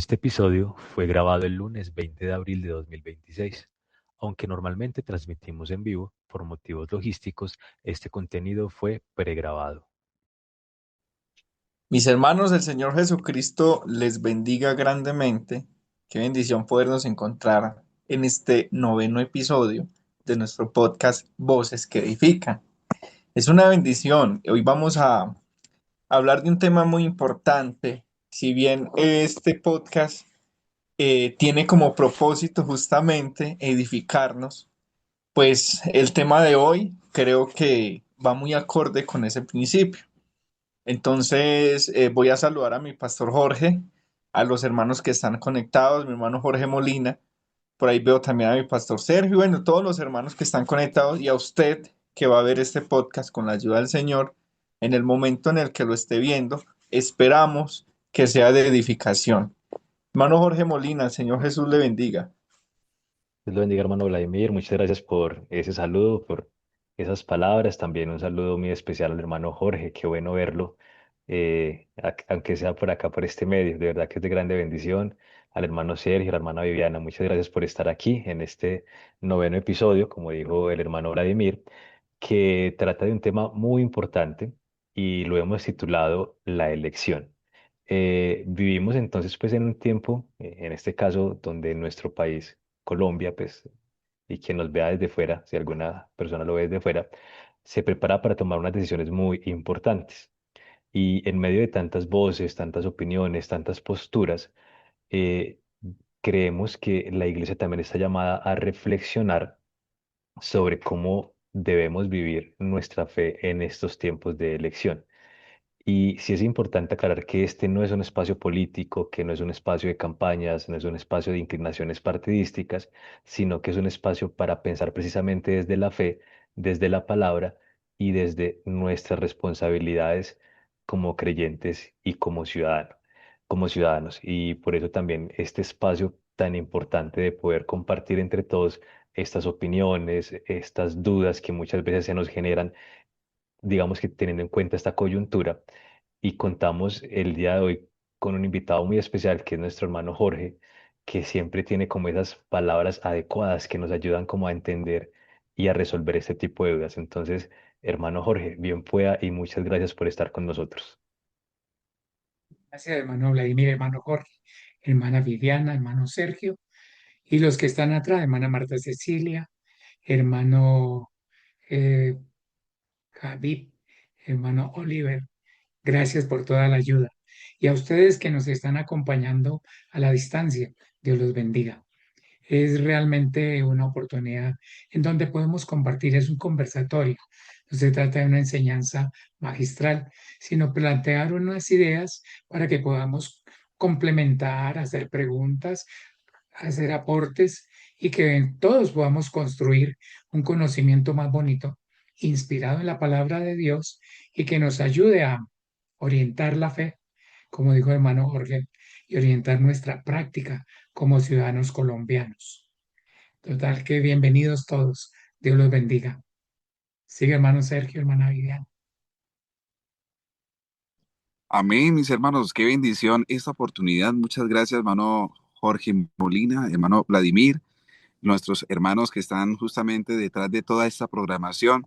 Este episodio fue grabado el lunes 20 de abril de 2026. Aunque normalmente transmitimos en vivo, por motivos logísticos, este contenido fue pregrabado. Mis hermanos, el Señor Jesucristo les bendiga grandemente. Qué bendición podernos encontrar en este noveno episodio de nuestro podcast Voces que Edifican. Es una bendición. Hoy vamos a hablar de un tema muy importante. Si bien este podcast tiene como propósito justamente edificarnos, pues el tema de hoy creo que va muy acorde con ese principio. Entonces, voy a saludar a mi pastor Jorge, a los hermanos que están conectados, mi hermano Jorge Molina, por ahí veo también a mi pastor Sergio, bueno, todos los hermanos que están conectados y a usted que va a ver este podcast con la ayuda del Señor, en el momento en el que lo esté viendo, esperamos que sea de edificación. Hermano Jorge Molina, el Señor Jesús le bendiga. Dios lo bendiga, hermano Vladimir. Muchas gracias por ese saludo, por esas palabras. También un saludo muy especial al hermano Jorge. Qué bueno verlo, aunque sea por acá, por este medio. De verdad que es de grande bendición. Al hermano Sergio, a la hermana Viviana, muchas gracias por estar aquí en este noveno episodio, como dijo el hermano Vladimir, que trata de un tema muy importante y lo hemos titulado La elección. Vivimos entonces pues en un tiempo, en este caso, donde nuestro país, Colombia, pues, y quien nos vea desde fuera, si alguna persona lo ve desde fuera, se prepara para tomar unas decisiones muy importantes. Y en medio de tantas voces, tantas opiniones, tantas posturas, eh, creemos que la iglesia también está llamada a reflexionar sobre cómo debemos vivir nuestra fe en estos tiempos de elección. Y sí es importante aclarar que este no es un espacio político, que no es un espacio de campañas, no es un espacio de inclinaciones partidísticas, sino que es un espacio para pensar precisamente desde la fe, desde la palabra y desde nuestras responsabilidades como creyentes y como ciudadanos. Y por eso también este espacio tan importante de poder compartir entre todos estas opiniones, estas dudas que muchas veces se nos generan, digamos que teniendo en cuenta esta coyuntura, y contamos el día de hoy con un invitado muy especial que es nuestro hermano Jorge, que siempre tiene como esas palabras adecuadas que nos ayudan como a entender y a resolver este tipo de dudas. Entonces, hermano Jorge, bien pueda y muchas gracias por estar con nosotros. Gracias, hermano Vladimir, hermano Jorge, hermana Viviana, hermano Sergio, y los que están atrás, hermana Marta Cecilia, hermano eh, Javid, hermano Oliver. Gracias por toda la ayuda. Y a ustedes que nos están acompañando a la distancia, Dios los bendiga. Es realmente una oportunidad en donde podemos compartir, es un conversatorio. No se trata de una enseñanza magistral, sino plantear unas ideas para que podamos complementar, hacer preguntas, hacer aportes y que todos podamos construir un conocimiento más bonito, inspirado en la palabra de Dios y que nos ayude a orientar la fe, como dijo el hermano Jorge, y orientar nuestra práctica como ciudadanos colombianos. Total, que bienvenidos todos. Dios los bendiga. Sigue hermano Sergio, hermana Viviana. Amén, mis hermanos, qué bendición esta oportunidad. Muchas gracias, hermano Jorge Molina, hermano Vladimir, nuestros hermanos que están justamente detrás de toda esta programación,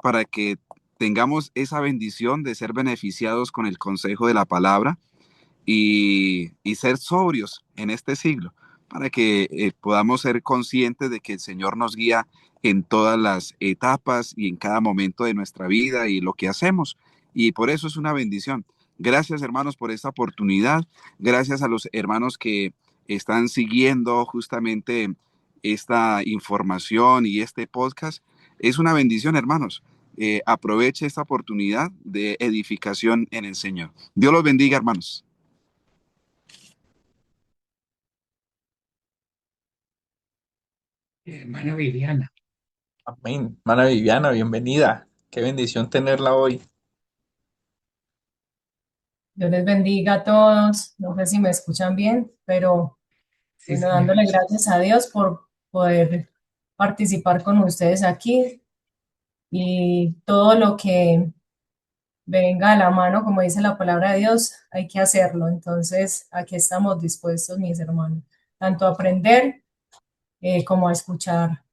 para que tengamos esa bendición de ser beneficiados con el consejo de la palabra y ser sobrios en este siglo, para que podamos ser conscientes de que el Señor nos guía en todas las etapas y en cada momento de nuestra vida y lo que hacemos. Y por eso es una bendición. Gracias, hermanos, por esta oportunidad. Gracias a los hermanos que están siguiendo justamente esta información y este podcast. Es una bendición, hermanos. Aproveche esta oportunidad de edificación en el Señor. Dios los bendiga, hermanos. Hermana Viviana. Amén. Hermana Viviana, bienvenida. Qué bendición tenerla hoy. Dios les bendiga a todos. No sé si me escuchan bien, pero Sí, bueno, señora. dándole gracias a Dios por poder participar con ustedes aquí y todo lo que venga a la mano, como dice la palabra de Dios, hay que hacerlo. Entonces, aquí estamos dispuestos, mis hermanos, tanto a aprender como a escuchar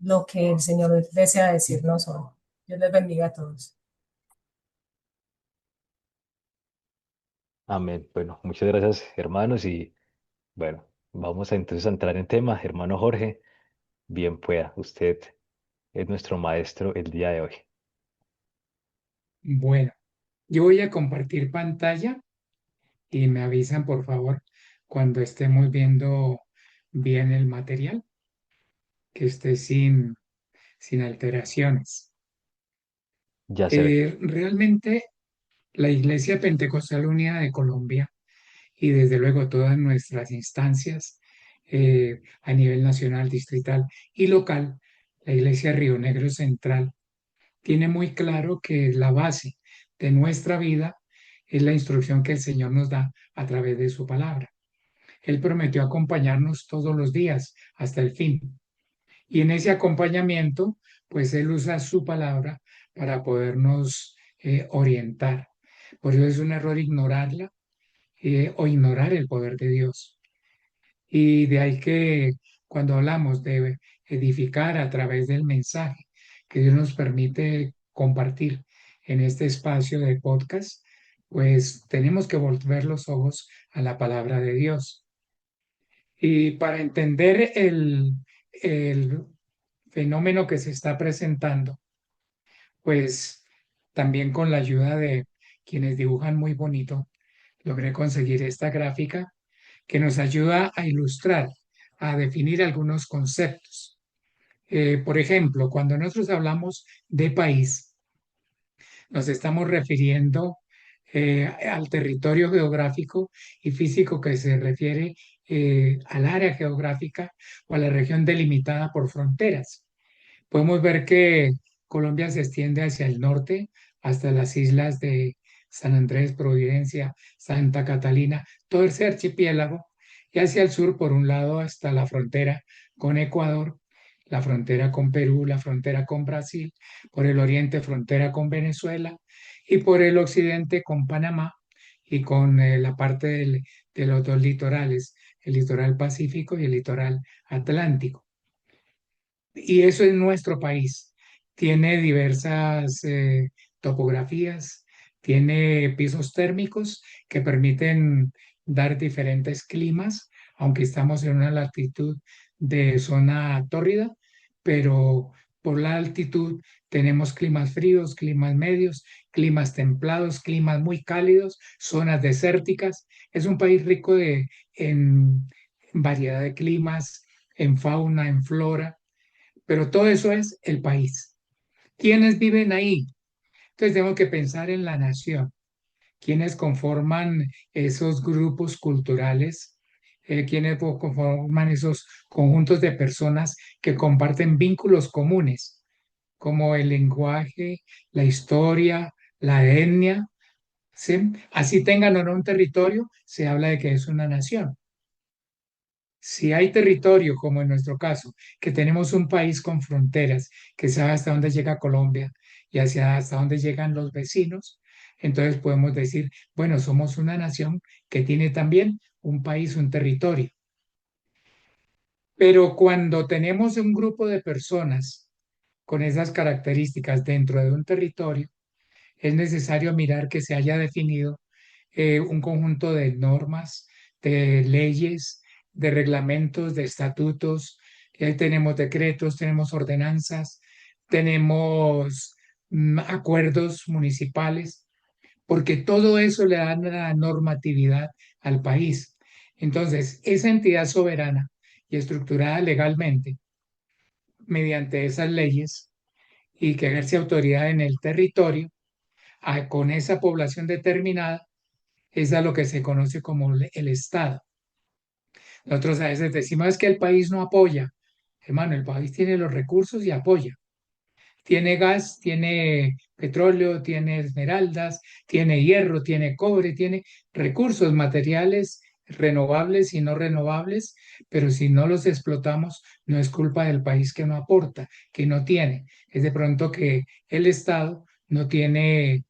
lo que el Señor desea decirnos hoy. Dios les bendiga a todos. Amén. Bueno, muchas gracias, hermanos. Y bueno, vamos a entonces a entrar en tema. Hermano Jorge, bien pueda. Usted es nuestro maestro el día de hoy. Bueno, yo voy a compartir pantalla y me avisan, por favor, cuando estemos viendo bien el material, que esté sin alteraciones. Ya se ve. Realmente la Iglesia Pentecostal Unida de Colombia y desde luego todas nuestras instancias a nivel nacional, distrital y local, la Iglesia Río Negro Central tiene muy claro que la base de nuestra vida es la instrucción que el Señor nos da a través de su palabra. Él prometió acompañarnos todos los días hasta el fin. Y en ese acompañamiento, pues Él usa su palabra para podernos orientar. Por eso es un error ignorarla o ignorar el poder de Dios. Y de ahí que cuando hablamos de edificar a través del mensaje que Dios nos permite compartir en este espacio de podcast, pues tenemos que volver los ojos a la palabra de Dios. Y para entender el fenómeno que se está presentando, pues también con la ayuda de quienes dibujan muy bonito, logré conseguir esta gráfica que nos ayuda a ilustrar, a definir algunos conceptos. Por ejemplo, cuando nosotros hablamos de país, nos estamos refiriendo al territorio geográfico y físico que se refiere al área geográfica o a la región delimitada por fronteras. Podemos ver que Colombia se extiende hacia el norte hasta las islas de San Andrés, Providencia, Santa Catalina, todo ese archipiélago, y hacia el sur, por un lado, hasta la frontera con Ecuador, la frontera con Perú, la frontera con Brasil, por el oriente, frontera con Venezuela, y por el occidente con Panamá y con la parte de los dos litorales, el litoral Pacífico y el litoral Atlántico. Y eso es nuestro país. Tiene diversas topografías, tiene pisos térmicos que permiten dar diferentes climas, aunque estamos en una latitud de zona tórrida, pero por la altitud tenemos climas fríos, climas medios, climas templados, climas muy cálidos, zonas desérticas. Es un país rico en variedad de climas, en fauna, en flora, pero todo eso es el país. ¿Quiénes viven ahí? Entonces tenemos que pensar en la nación, quiénes conforman esos grupos culturales, quiénes conforman esos conjuntos de personas que comparten vínculos comunes, como el lenguaje, la historia, la etnia. ¿Sí? Así tengan o no un territorio, se habla de que es una nación. Si hay territorio, como en nuestro caso, que tenemos un país con fronteras, que sabe hasta dónde llega Colombia y hasta dónde llegan los vecinos, entonces podemos decir, bueno, somos una nación que tiene también un país, un territorio. Pero cuando tenemos un grupo de personas con esas características dentro de un territorio, es necesario mirar que se haya definido un conjunto de normas, de leyes, de reglamentos, de estatutos. Y ahí tenemos decretos, tenemos ordenanzas, tenemos acuerdos municipales, porque todo eso le da la normatividad al país. Entonces, esa entidad soberana y estructurada legalmente mediante esas leyes y que ejerce autoridad en el territorio, con esa población determinada, es a lo que se conoce como el Estado. Nosotros a veces decimos es que el país no apoya. Hermano, el país tiene los recursos y apoya. Tiene gas, tiene petróleo, tiene esmeraldas, tiene hierro, tiene cobre, tiene recursos materiales renovables y no renovables, pero si no los explotamos, no es culpa del país que no aporta, que no tiene. Es de pronto que el Estado no tiene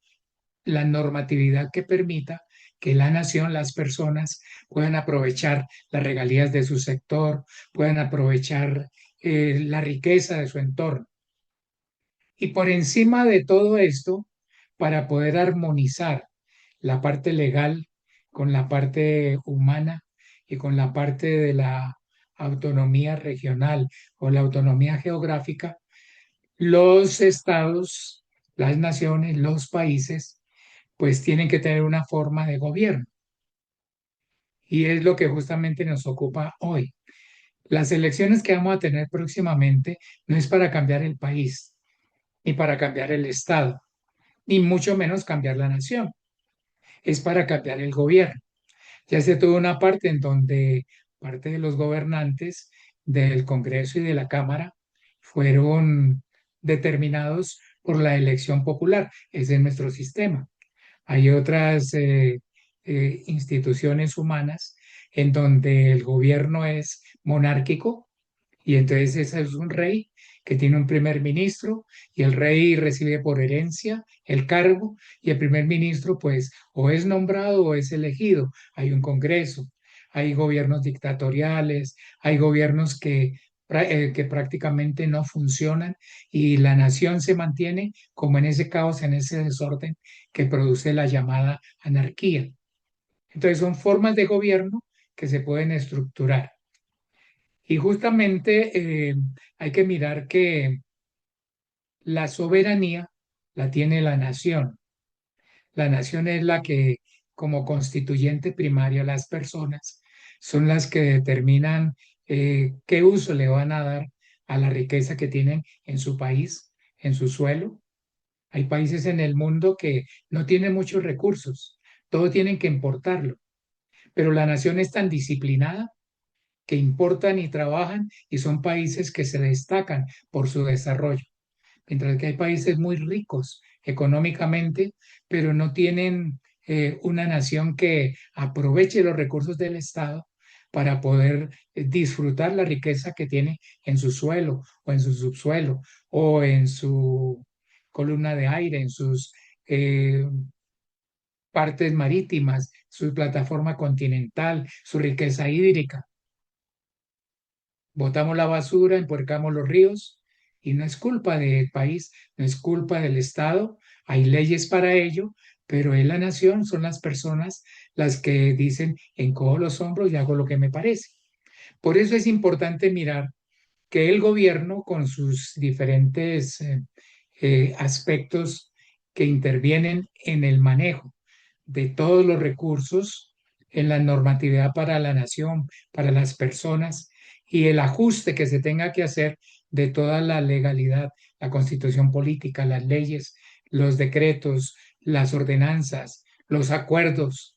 la normatividad que permita que la nación, las personas puedan aprovechar las regalías de su sector, puedan aprovechar la riqueza de su entorno. Y por encima de todo esto, para poder armonizar la parte legal con la parte humana y con la parte de la autonomía regional o la autonomía geográfica, los estados, las naciones, los países, pues tienen que tener una forma de gobierno. Y es lo que justamente nos ocupa hoy. Las elecciones que vamos a tener próximamente no es para cambiar el país, ni para cambiar el estado, ni mucho menos cambiar la nación. Es para cambiar el gobierno. Ya se tuvo una parte en donde parte de los gobernantes del Congreso y de la Cámara fueron determinados por la elección popular. Ese es nuestro sistema. Hay otras instituciones humanas en donde el gobierno es monárquico y entonces ese es un rey que tiene un primer ministro y el rey recibe por herencia el cargo y el primer ministro pues o es nombrado o es elegido. Hay un congreso, hay gobiernos dictatoriales, hay gobiernos que prácticamente no funcionan y la nación se mantiene como en ese caos, en ese desorden que produce la llamada anarquía. Entonces son formas de gobierno que se pueden estructurar. Y justamente hay que mirar que la soberanía la tiene la nación. La nación es la que, como constituyente primaria, las personas son las que determinan qué uso le van a dar a la riqueza que tienen en su país, en su suelo. Hay países en el mundo que no tienen muchos recursos, todo tienen que importarlo, pero la nación es tan disciplinada que importan y trabajan y son países que se destacan por su desarrollo, mientras que hay países muy ricos económicamente, pero no tienen una nación que aproveche los recursos del Estado para poder disfrutar la riqueza que tiene en su suelo o en su subsuelo o en su columna de aire, en sus eh, partes marítimas, su plataforma continental, su riqueza hídrica. Botamos la basura, empuercamos los ríos y no es culpa del país, no es culpa del Estado, hay leyes para ello, pero es la nación, son las personas las que dicen encojo los hombros y hago lo que me parece. Por eso es importante mirar que el gobierno con sus diferentes aspectos que intervienen en el manejo de todos los recursos, en la normatividad para la nación, para las personas y el ajuste que se tenga que hacer de toda la legalidad, la constitución política, las leyes, los decretos, las ordenanzas, los acuerdos,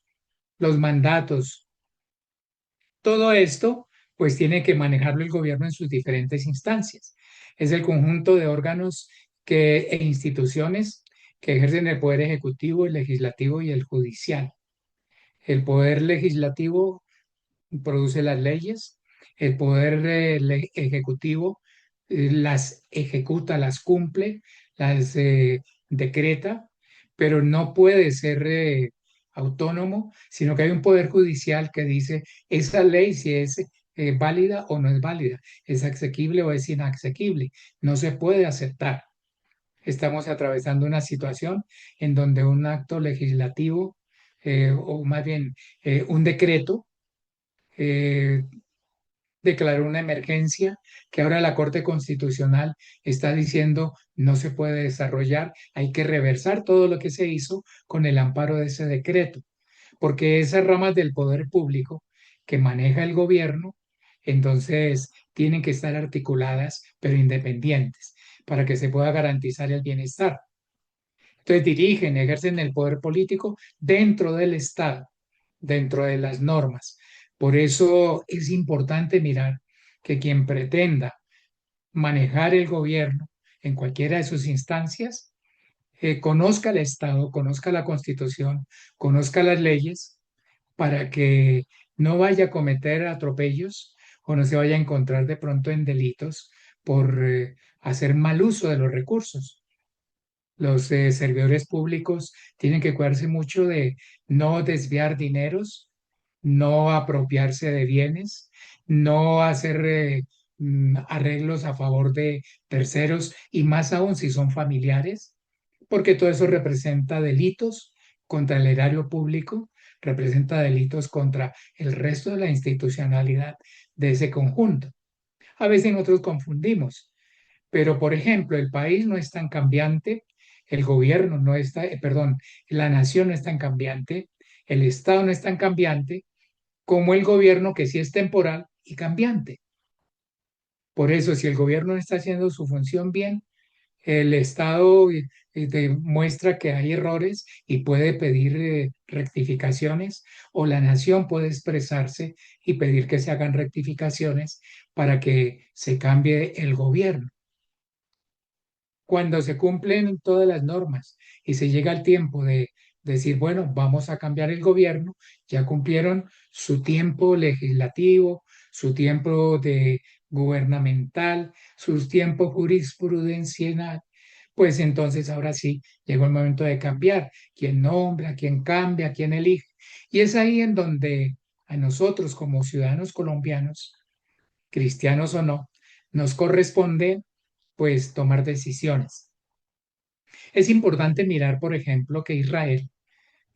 los mandatos, todo esto, pues tiene que manejarlo el gobierno en sus diferentes instancias. Es el conjunto de órganos e instituciones que ejercen el poder ejecutivo, el legislativo y el judicial. El poder legislativo produce las leyes, el poder ejecutivo las ejecuta, las cumple, las decreta, pero no puede ser autónomo, sino que hay un poder judicial que dice esa ley si es válida o no es válida, es asequible o es inasequible, no se puede aceptar. Estamos atravesando una situación en donde un acto legislativo o más bien un decreto, eh, declaró una emergencia que ahora la Corte Constitucional está diciendo no se puede desarrollar, hay que reversar todo lo que se hizo con el amparo de ese decreto, porque esas ramas del poder público que maneja el gobierno, entonces tienen que estar articuladas pero independientes para que se pueda garantizar el bienestar. Entonces dirigen, ejercen el poder político dentro del Estado, dentro de las normas. Por eso es importante mirar que quien pretenda manejar el gobierno en cualquiera de sus instancias, conozca el Estado, conozca la Constitución, conozca las leyes, para que no vaya a cometer atropellos o no se vaya a encontrar de pronto en delitos por hacer mal uso de los recursos. Los servidores públicos tienen que cuidarse mucho de no desviar dineros, no apropiarse de bienes, no hacer arreglos a favor de terceros y más aún si son familiares, porque todo eso representa delitos contra el erario público, representa delitos contra el resto de la institucionalidad de ese conjunto. A veces nosotros confundimos. Pero, por ejemplo, el país no es tan cambiante, el gobierno no está, perdón, la nación no es tan cambiante, el Estado no es tan cambiante como el gobierno que sí es temporal y cambiante. Por eso, si el gobierno no está haciendo su función bien, el Estado demuestra que hay errores y puede pedir rectificaciones, o la nación puede expresarse y pedir que se hagan rectificaciones para que se cambie el gobierno. Cuando se cumplen todas las normas y se llega al tiempo de decir, bueno, vamos a cambiar el gobierno, ya cumplieron su tiempo legislativo, su tiempo de gubernamental, su tiempo jurisprudencial, pues entonces ahora sí llegó el momento de cambiar quién nombra, quién cambia, quién elige. Y es ahí en donde a nosotros como ciudadanos colombianos, cristianos o no, nos corresponde pues tomar decisiones. Es importante mirar, por ejemplo, que Israel,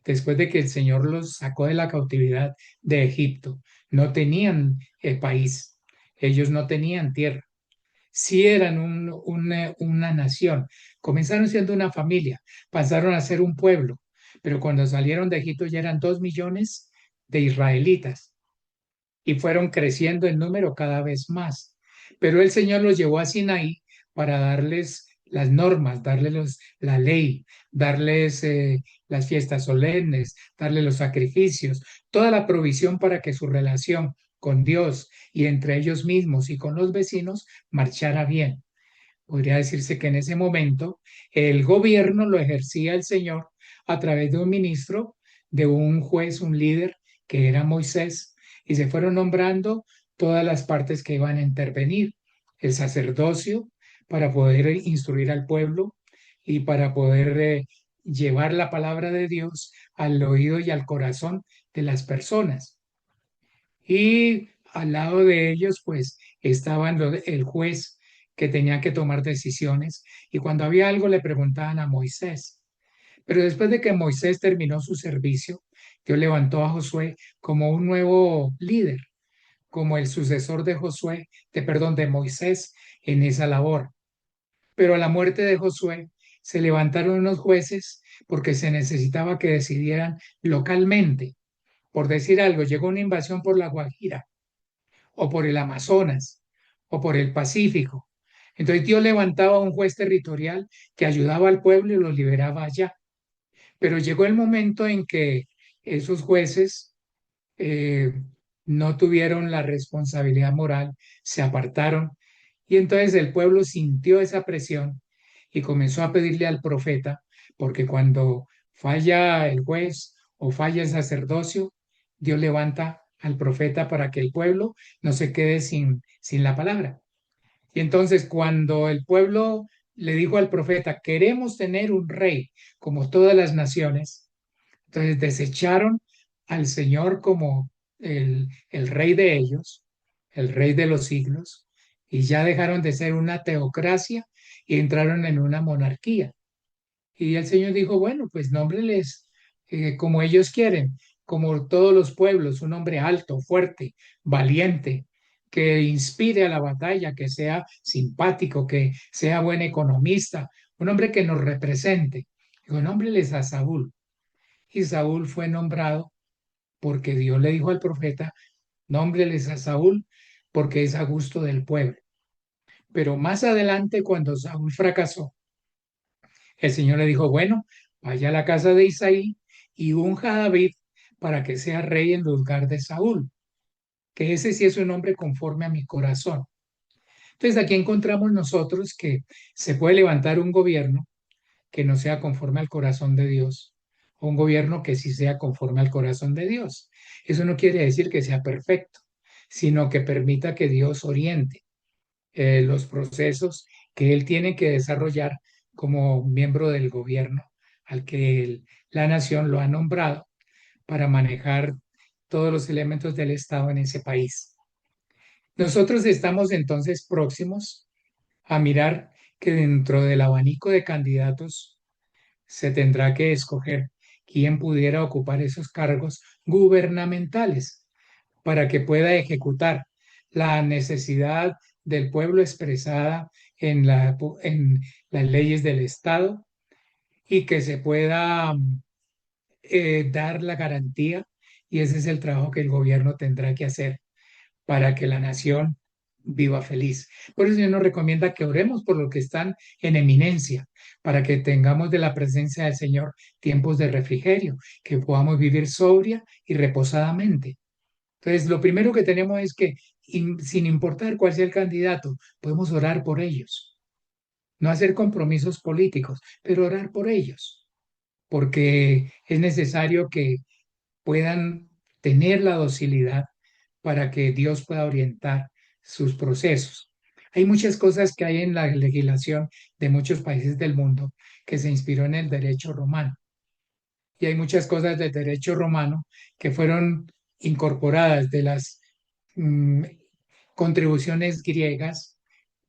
después de que el Señor los sacó de la cautividad de Egipto, no tenían país, ellos no tenían tierra, sí eran una nación, comenzaron siendo una familia, pasaron a ser un pueblo, pero cuando salieron de Egipto ya eran 2 millones de israelitas y fueron creciendo en número cada vez más. Pero el Señor los llevó a Sinaí para darles las normas, darles la ley, darles las fiestas solemnes, darles los sacrificios, toda la provisión para que su relación con Dios y entre ellos mismos y con los vecinos marchara bien. Podría decirse que en ese momento el gobierno lo ejercía el Señor a través de un ministro, de un juez, un líder, que era Moisés, y se fueron nombrando todas las partes que iban a intervenir. El sacerdocio para poder instruir al pueblo y para poder llevar la palabra de Dios al oído y al corazón de las personas. Y al lado de ellos, pues, estaban el juez que tenía que tomar decisiones. Y cuando había algo le preguntaban a Moisés. Pero después de que Moisés terminó su servicio, Dios levantó a Josué como un nuevo líder, como el sucesor de Josué, perdón, de Moisés en esa labor. Pero a la muerte de Josué se levantaron unos jueces porque se necesitaba que decidieran localmente. Por decir algo, llegó una invasión por la Guajira o por el Amazonas o por el Pacífico. Entonces Dios levantaba a un juez territorial que ayudaba al pueblo y los liberaba allá. Pero llegó el momento en que esos jueces eh, no tuvieron la responsabilidad moral, se apartaron y entonces el pueblo sintió esa presión y comenzó a pedirle al profeta, porque cuando falla el juez o falla el sacerdocio, Dios levanta al profeta para que el pueblo no se quede sin la palabra. Y entonces cuando el pueblo le dijo al profeta, queremos tener un rey como todas las naciones, entonces desecharon al Señor como el rey de ellos, el rey de los siglos, y ya dejaron de ser una teocracia y entraron en una monarquía. Y el Señor dijo, bueno, pues nómbreles como ellos quieren, como todos los pueblos, un hombre alto, fuerte, valiente, que inspire a la batalla, que sea simpático, que sea buen economista, un hombre que nos represente. Digo, nómbreles a Saúl. Y Saúl fue nombrado porque Dios le dijo al profeta, nómbreles a Saúl porque es a gusto del pueblo. Pero más adelante, cuando Saúl fracasó, el Señor le dijo, bueno, vaya a la casa de Isaí y unja a David para que sea rey en lugar de Saúl, que ese sí es un hombre conforme a mi corazón. Entonces aquí encontramos nosotros que se puede levantar un gobierno que no sea conforme al corazón de Dios, o un gobierno que sí sea conforme al corazón de Dios. Eso no quiere decir que sea perfecto, sino que permita que Dios oriente los procesos que él tiene que desarrollar como miembro del gobierno al que la nación lo ha nombrado para manejar todos los elementos del Estado en ese país. Nosotros estamos entonces próximos a mirar que dentro del abanico de candidatos se tendrá que escoger quién pudiera ocupar esos cargos gubernamentales para que pueda ejecutar la necesidad del pueblo expresada en las leyes del Estado y que se pueda dar la garantía, y ese es el trabajo que el gobierno tendrá que hacer para que la nación viva feliz. Por eso Dios nos recomienda que oremos por los que están en eminencia, para que tengamos de la presencia del Señor tiempos de refrigerio, que podamos vivir sobria y reposadamente. Entonces, lo primero que tenemos es que, sin importar cuál sea el candidato, podemos orar por ellos, no hacer compromisos políticos, pero orar por ellos, porque es necesario que puedan tener la docilidad para que Dios pueda orientar sus procesos. Hay muchas cosas que hay en la legislación de muchos países del mundo que se inspiró en el derecho romano. Y hay muchas cosas del derecho romano que fueron incorporadas de las mm, contribuciones griegas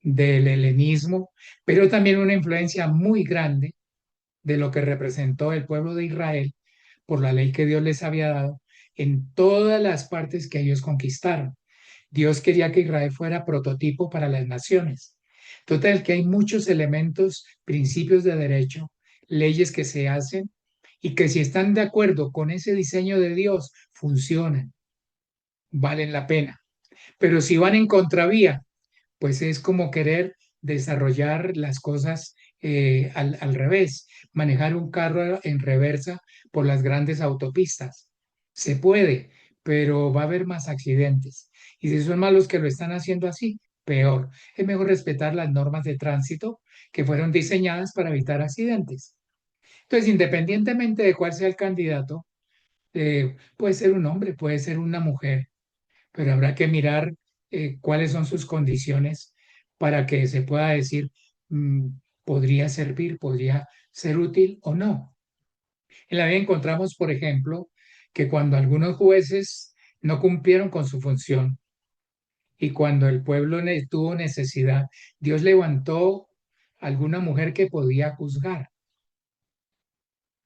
del helenismo, pero también una influencia muy grande de lo que representó el pueblo de Israel por la ley que Dios les había dado en todas las partes que ellos conquistaron. Dios quería que Israel fuera prototipo para las naciones. Total, que hay muchos elementos, principios de derecho, leyes que se hacen y que si están de acuerdo con ese diseño de Dios, funcionan, valen la pena. Pero si van en contravía, pues es como querer desarrollar las cosas al revés, manejar un carro en reversa por las grandes autopistas. Se puede, pero va a haber más accidentes. Y si son malos que lo están haciendo así, peor. Es mejor respetar las normas de tránsito que fueron diseñadas para evitar accidentes. Entonces, independientemente de cuál sea el candidato, puede ser un hombre, puede ser una mujer, pero habrá que mirar cuáles son sus condiciones para que se pueda decir, mm, podría servir, podría ser útil o no. En la vida encontramos, por ejemplo, que cuando algunos jueces no cumplieron con su función y cuando el pueblo tuvo necesidad, Dios levantó alguna mujer que podía juzgar.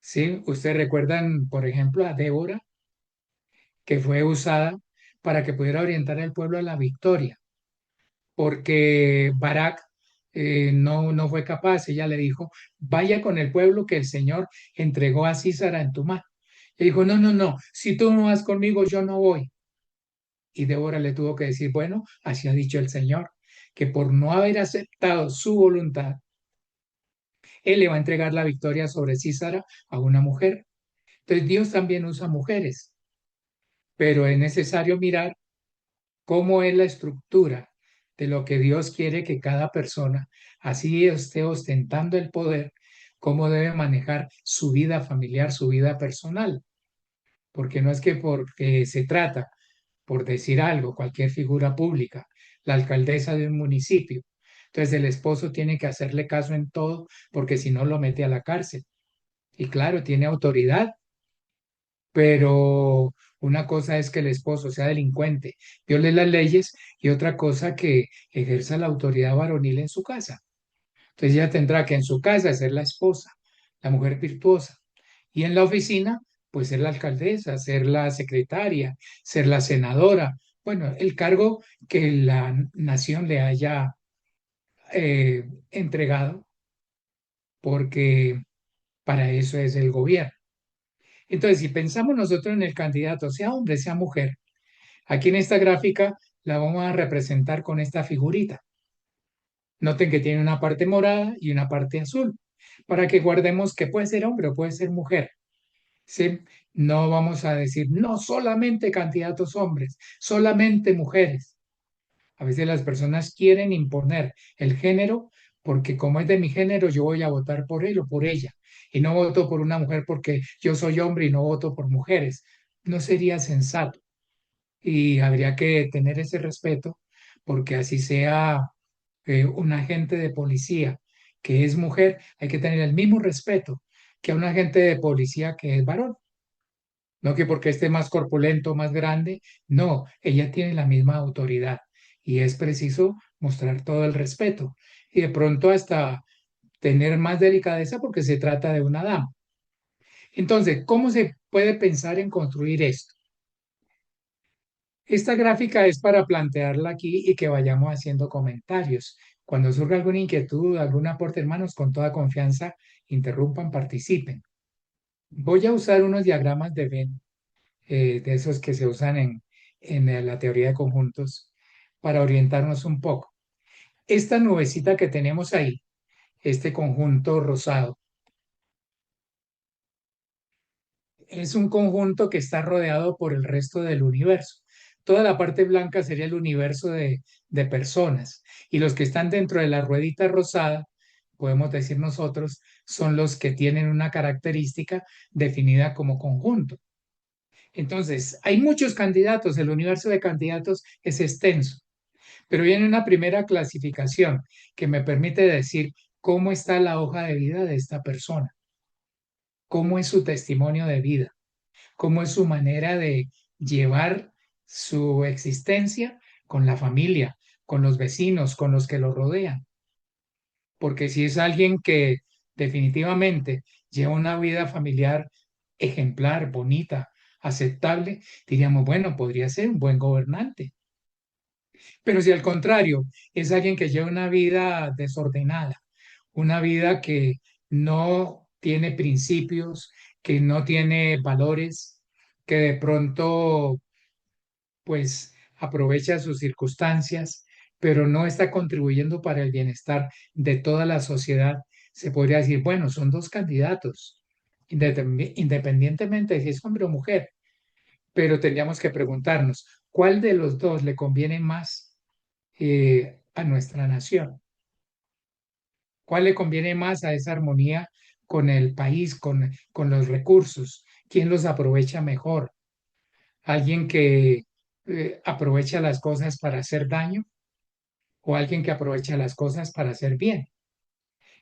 ¿Sí? Ustedes recuerdan, por ejemplo, a Débora, que fue usada para que pudiera orientar al pueblo a la victoria, porque Barak no fue capaz. Ella le dijo, vaya con el pueblo que el Señor entregó a Císara en tu mano. Y dijo, no, no, no, si tú no vas conmigo, yo no voy. Y Débora le tuvo que decir, bueno, así ha dicho el Señor, que por no haber aceptado su voluntad, Él le va a entregar la victoria sobre Císara a una mujer. Entonces Dios también usa mujeres, pero es necesario mirar cómo es la estructura de lo que Dios quiere que cada persona, así esté ostentando el poder, cómo debe manejar su vida familiar, su vida personal. Porque no es que porque se trata, por decir algo, cualquier figura pública, la alcaldesa de un municipio. Entonces el esposo tiene que hacerle caso en todo porque si no lo mete a la cárcel. Y claro, tiene autoridad, pero una cosa es que el esposo sea delincuente, viole las leyes, y otra cosa que ejerza la autoridad varonil en su casa. Entonces ella tendrá que en su casa ser la esposa, la mujer virtuosa, y en la oficina pues ser la alcaldesa, ser la secretaria, ser la senadora, bueno, el cargo que la nación le haya entregado, porque para eso es el gobierno. Entonces, si pensamos nosotros en el candidato, sea hombre, sea mujer, aquí en esta gráfica la vamos a representar con esta figurita. Noten que tiene una parte morada y una parte azul, para que guardemos que puede ser hombre o puede ser mujer. ¿Sí? No vamos a decir, no solamente candidatos hombres, solamente mujeres. A veces las personas quieren imponer el género porque como es de mi género, yo voy a votar por él o por ella. Y no voto por una mujer porque yo soy hombre y no voto por mujeres. No sería sensato. Y habría que tener ese respeto porque así sea un agente de policía que es mujer, hay que tener el mismo respeto que a un agente de policía que es varón. No que porque esté más corpulento, más grande, no, ella tiene la misma autoridad y es preciso mostrar todo el respeto y de pronto hasta tener más delicadeza porque se trata de una dama. Entonces, ¿cómo se puede pensar en construir esto? Esta gráfica es para plantearla aquí y que vayamos haciendo comentarios. Cuando surja alguna inquietud, algún aporte, hermanos, con toda confianza, interrumpan, participen. Voy a usar unos diagramas de Venn de esos que se usan en la teoría de conjuntos para orientarnos un poco. Esta nubecita que tenemos ahí, este conjunto rosado, es un conjunto que está rodeado por el resto del universo. Toda la parte blanca sería el universo de personas y los que están dentro de la ruedita rosada, podemos decir nosotros, son los que tienen una característica definida como conjunto. Entonces, hay muchos candidatos, el universo de candidatos es extenso, pero viene una primera clasificación que me permite decir cómo está la hoja de vida de esta persona, cómo es su testimonio de vida, cómo es su manera de llevar su existencia con la familia, con los vecinos, con los que lo rodean. Porque si es alguien que definitivamente lleva una vida familiar ejemplar, bonita, aceptable, diríamos, bueno, podría ser un buen gobernante. Pero si al contrario es alguien que lleva una vida desordenada, una vida que no tiene principios, que no tiene valores, que de pronto pues aprovecha sus circunstancias, pero no está contribuyendo para el bienestar de toda la sociedad, se podría decir, bueno, son dos candidatos, independientemente de si es hombre o mujer, pero tendríamos que preguntarnos, ¿cuál de los dos le conviene más a nuestra nación? ¿Cuál le conviene más a esa armonía con el país, con los recursos? ¿Quién los aprovecha mejor? ¿Alguien que aprovecha las cosas para hacer daño o alguien que aprovecha las cosas para hacer bien?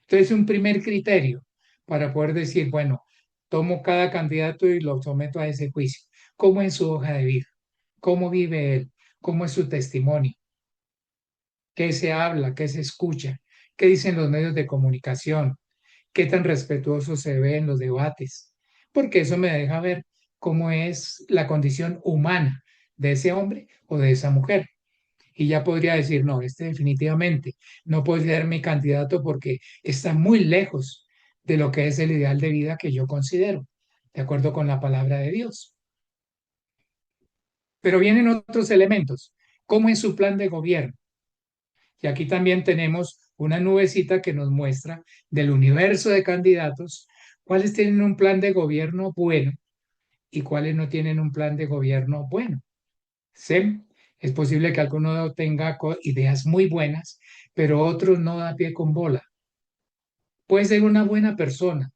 Entonces, un primer criterio para poder decir, bueno, tomo cada candidato y lo someto a ese juicio. ¿Cómo es su hoja de vida? ¿Cómo vive él? ¿Cómo es su testimonio? ¿Qué se habla? ¿Qué se escucha? ¿Qué dicen los medios de comunicación? ¿Qué tan respetuoso se ve en los debates? Porque eso me deja ver cómo es la condición humana de ese hombre o de esa mujer. Y ya podría decir, no, este definitivamente no puede ser mi candidato porque está muy lejos de lo que es el ideal de vida que yo considero, de acuerdo con la palabra de Dios. Pero vienen otros elementos. ¿Cómo es su plan de gobierno? Y aquí también tenemos una nubecita que nos muestra del universo de candidatos cuáles tienen un plan de gobierno bueno y cuáles no tienen un plan de gobierno bueno. ¿Sí? Es posible que alguno tenga ideas muy buenas, pero otro no da pie con bola. Puede ser una buena persona,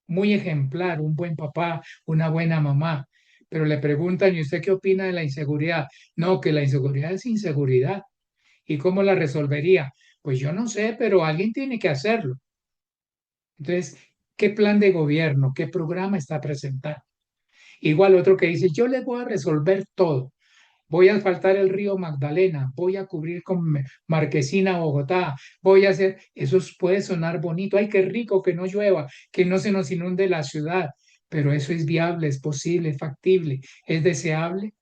muy ejemplar, un buen papá, una buena mamá, pero le preguntan, ¿y usted qué opina de la inseguridad? No, que la inseguridad es inseguridad. ¿Y cómo la resolvería? Pues yo no sé, pero alguien tiene que hacerlo. Entonces, ¿qué plan de gobierno, qué programa está presentando? Igual otro que dice, yo les voy a resolver todo. Voy a asfaltar el río Magdalena, voy a cubrir con Marquesina Bogotá, voy a hacer, eso puede sonar bonito, ay, qué rico que no llueva, que no se nos inunde la ciudad, pero eso es viable, es posible, es factible, es deseable.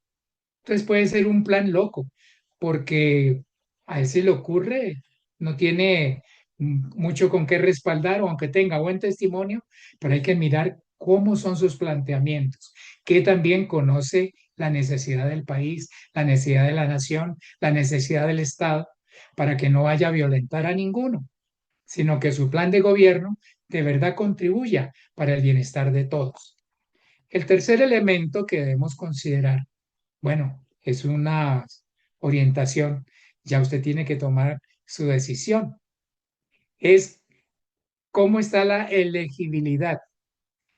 Entonces puede ser un plan loco, porque a él se le ocurre, no tiene mucho con qué respaldar, o aunque tenga buen testimonio, pero hay que mirar cómo son sus planteamientos, que también conoce la necesidad del país, la necesidad de la nación, la necesidad del Estado, para que no vaya a violentar a ninguno, sino que su plan de gobierno de verdad contribuya para el bienestar de todos. El tercer elemento que debemos considerar, bueno, es una orientación, ya usted tiene que tomar su decisión, es cómo está la elegibilidad,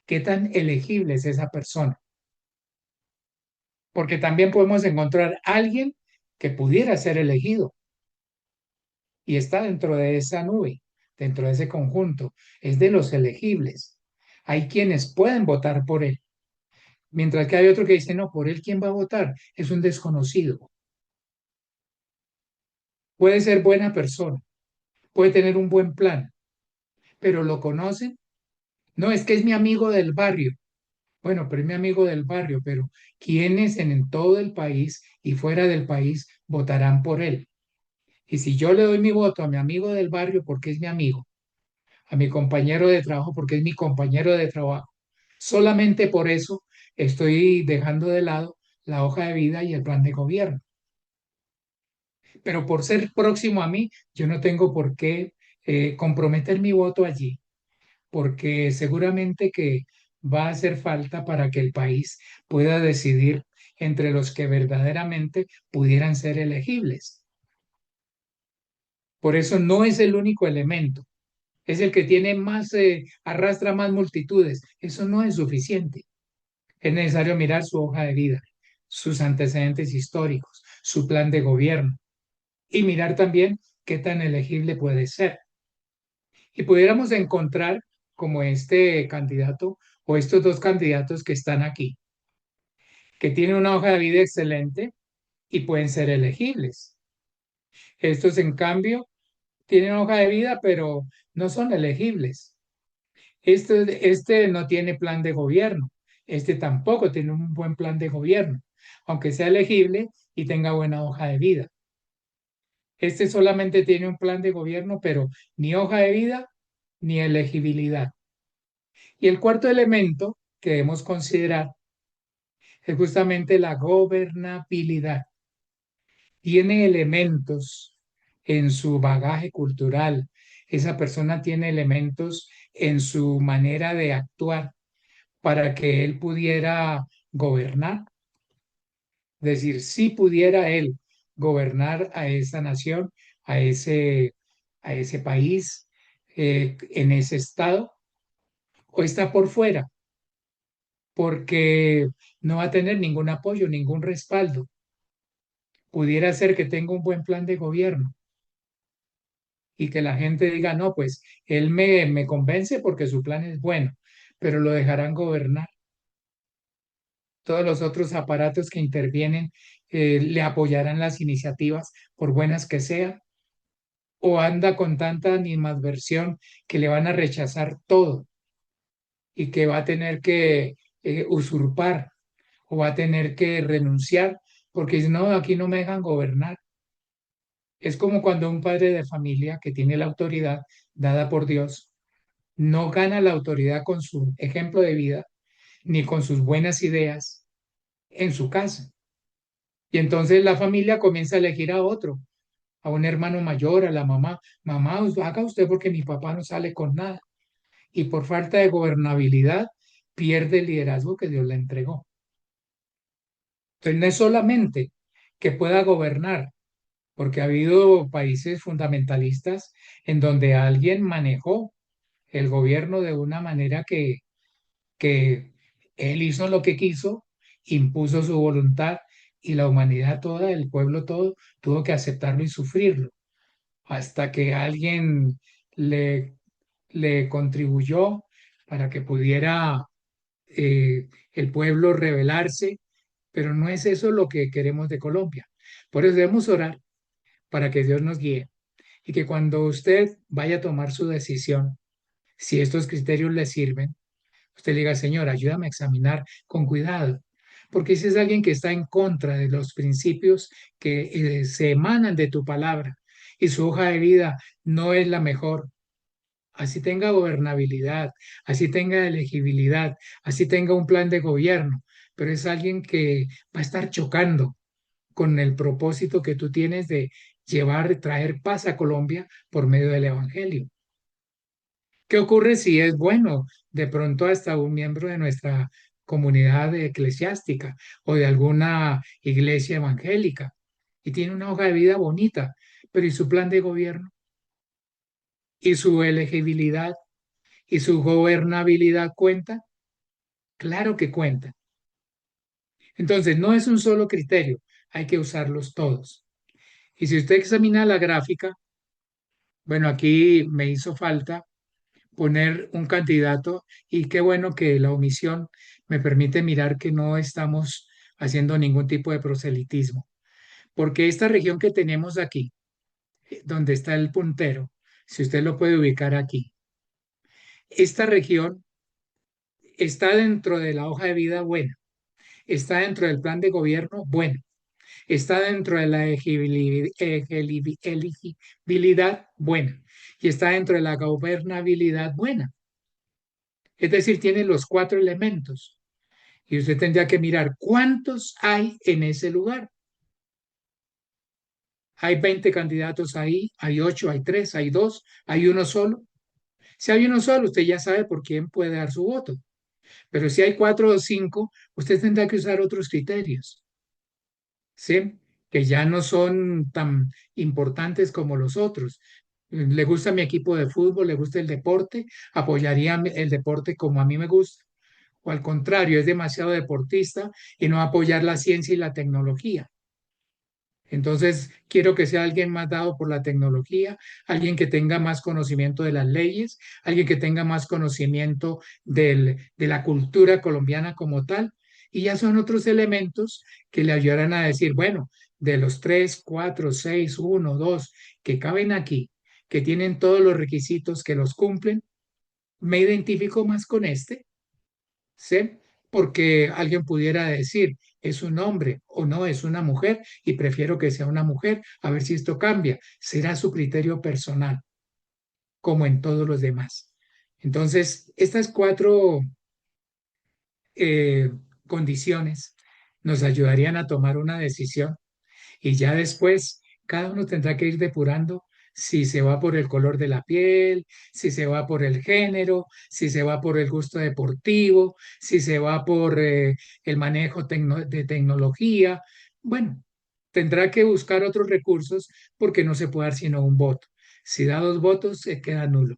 qué tan elegible es esa persona, porque también podemos encontrar a alguien que pudiera ser elegido y está dentro de esa nube, dentro de ese conjunto, es de los elegibles. Hay quienes pueden votar por él, mientras que hay otro que dice, no, por él, ¿quién va a votar? Es un desconocido. Puede ser buena persona, puede tener un buen plan, pero lo conocen. No, es que es mi amigo del barrio. Bueno, pero es mi amigo del barrio, pero ¿quiénes en todo el país y fuera del país votarán por él? Y si yo le doy mi voto a mi amigo del barrio porque es mi amigo, a mi compañero de trabajo porque es mi compañero de trabajo, solamente por eso estoy dejando de lado la hoja de vida y el plan de gobierno. Pero por ser próximo a mí, yo no tengo por qué comprometer mi voto allí, porque seguramente que va a hacer falta para que el país pueda decidir entre los que verdaderamente pudieran ser elegibles. Por eso no es el único elemento, es el que tiene más, arrastra más multitudes. Eso no es suficiente. Es necesario mirar su hoja de vida, sus antecedentes históricos, su plan de gobierno y mirar también qué tan elegible puede ser. Y pudiéramos encontrar como este candidato o estos dos candidatos que están aquí, que tienen una hoja de vida excelente y pueden ser elegibles. Estos, en cambio, tienen hoja de vida, pero no son elegibles. Este no tiene plan de gobierno. Este tampoco tiene un buen plan de gobierno, aunque sea elegible y tenga buena hoja de vida. Este solamente tiene un plan de gobierno, pero ni hoja de vida ni elegibilidad. Y el cuarto elemento que debemos considerar es justamente la gobernabilidad. Tiene elementos en su bagaje cultural. Esa persona tiene elementos en su manera de actuar para que él pudiera gobernar. Es decir, si pudiera él gobernar a esa nación, a a ese país, en ese estado, o está por fuera, porque no va a tener ningún apoyo, ningún respaldo. Pudiera ser que tenga un buen plan de gobierno y que la gente diga, no, pues él me convence porque su plan es bueno, pero lo dejarán gobernar. Todos los otros aparatos que intervienen le apoyarán las iniciativas, por buenas que sean, o anda con tanta animadversión que le van a rechazar todo y que va a tener que usurpar o va a tener que renunciar porque si no, aquí no me dejan gobernar. Es como cuando un padre de familia que tiene la autoridad dada por Dios no gana la autoridad con su ejemplo de vida ni con sus buenas ideas en su casa. Y entonces la familia comienza a elegir a otro, a un hermano mayor, a la mamá. Mamá, haga usted porque mi papá no sale con nada. Y por falta de gobernabilidad pierde el liderazgo que Dios le entregó. Entonces no es solamente que pueda gobernar, porque ha habido países fundamentalistas en donde alguien manejó el gobierno de una manera que él hizo lo que quiso, impuso su voluntad y la humanidad toda, el pueblo todo, tuvo que aceptarlo y sufrirlo, hasta que alguien le, le contribuyó para que pudiera el pueblo rebelarse, pero no es eso lo que queremos de Colombia. Por eso debemos orar para que Dios nos guíe y que cuando usted vaya a tomar su decisión, si estos criterios le sirven, Usted le diga, Señor, ayúdame a examinar con cuidado. Porque si es alguien que está en contra de los principios que se emanan de tu palabra y su hoja de vida no es la mejor, así tenga gobernabilidad, así tenga elegibilidad, así tenga un plan de gobierno, pero es alguien que va a estar chocando con el propósito que tú tienes de llevar, traer paz a Colombia por medio del Evangelio. ¿Qué ocurre si es bueno? De pronto hasta un miembro de nuestra comunidad eclesiástica o de alguna iglesia evangélica y tiene una hoja de vida bonita, pero ¿y su plan de gobierno? ¿Y su elegibilidad? ¿Y su gobernabilidad cuenta? Claro que cuenta. Entonces, no es un solo criterio, hay que usarlos todos. Y si usted examina la gráfica, bueno, aquí me hizo falta poner un candidato y qué bueno que la omisión me permite mirar que no estamos haciendo ningún tipo de proselitismo, porque esta región que tenemos aquí, donde está el puntero, si usted lo puede ubicar aquí, esta región está dentro de la hoja de vida buena, está dentro del plan de gobierno bueno, está dentro de la elegibilidad buena y está dentro de la gobernabilidad buena. Es decir, tiene los cuatro elementos. Y usted tendría que mirar cuántos hay en ese lugar. Hay 20 candidatos ahí, hay 8, hay 3, hay 2, hay uno solo. Si hay uno solo, usted ya sabe por quién puede dar su voto. Pero si hay 4 o 5, usted tendrá que usar otros criterios, ¿sí? Que ya no son tan importantes como los otros. Le gusta mi equipo de fútbol, le gusta el deporte, apoyaría el deporte como a mí me gusta. O al contrario, es demasiado deportista y no apoyar la ciencia y la tecnología. Entonces, quiero que sea alguien más dado por la tecnología, alguien que tenga más conocimiento de las leyes, alguien que tenga más conocimiento de la cultura colombiana como tal. Y ya son otros elementos que le ayudarán a decir, bueno, de los 3, 4, 6, 1, 2 que caben aquí, que tienen todos los requisitos que los cumplen, me identifico más con este. ¿Sí? Porque alguien pudiera decir, es un hombre o no, es una mujer y prefiero que sea una mujer, a ver si esto cambia. Será su criterio personal, como en todos los demás. Entonces, estas cuatro eh, condiciones nos ayudarían a tomar una decisión y ya después cada uno tendrá que ir depurando si se va por el color de la piel, si se va por el género, si se va por el gusto deportivo, si se va por el manejo de tecnología. Bueno, tendrá que buscar otros recursos porque no se puede dar sino un voto. Si da dos votos, se queda nulo.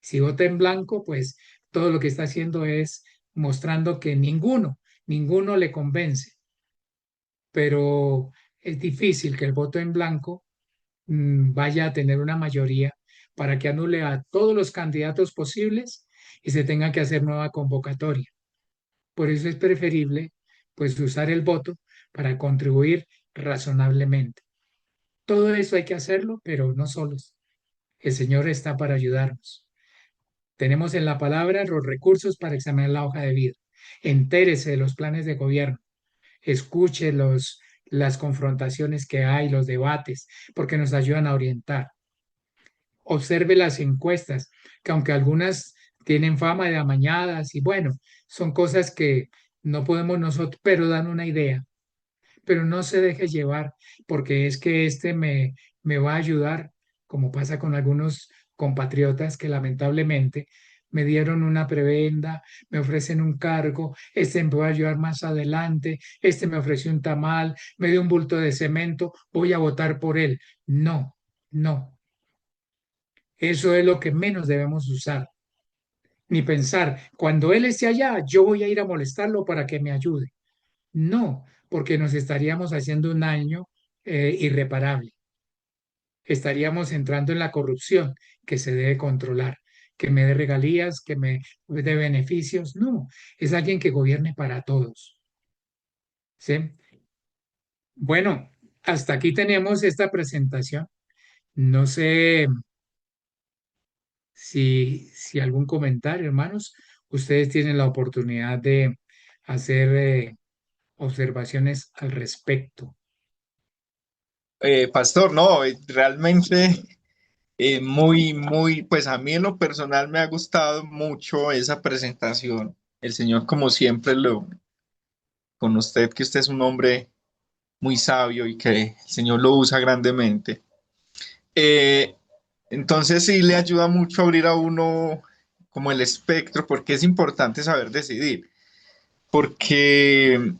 Si vota en blanco, pues todo lo que está haciendo es mostrando que ninguno le convence, pero es difícil que el voto en blanco vaya a tener una mayoría para que anule a todos los candidatos posibles y se tenga que hacer nueva convocatoria. Por eso es preferible pues usar el voto para contribuir razonablemente. Todo eso hay que hacerlo, pero no solos. El Señor está para ayudarnos. Tenemos en la palabra los recursos para examinar la hoja de vida. Entérese de los planes de gobierno, escuche las confrontaciones que hay, los debates, porque nos ayudan a orientar. Observe las encuestas, que aunque algunas tienen fama de amañadas y bueno, son cosas que no podemos nosotros, pero dan una idea. Pero no se deje llevar, porque es que me va a ayudar, como pasa con algunos compatriotas que lamentablemente me dieron una prebenda, me ofrecen un cargo, este me va a ayudar más adelante, este me ofreció un tamal, me dio un bulto de cemento, voy a votar por él. No, no. Eso es lo que menos debemos usar, ni pensar, cuando él esté allá, yo voy a ir a molestarlo para que me ayude. No, porque nos estaríamos haciendo un daño irreparable. Estaríamos entrando en la corrupción que se debe controlar, que me dé regalías, que me dé beneficios. No, es alguien que gobierne para todos. ¿Sí? Bueno, hasta aquí tenemos esta presentación. No sé si algún comentario, hermanos, ustedes tienen la oportunidad de hacer observaciones al respecto. Pastor, no, realmente muy, pues a mí en lo personal me ha gustado mucho esa presentación. El Señor, como siempre, con usted, que usted es un hombre muy sabio y que el Señor lo usa grandemente. Eh, entonces sí le ayuda mucho a abrir a uno como el espectro, porque es importante saber decidir, porque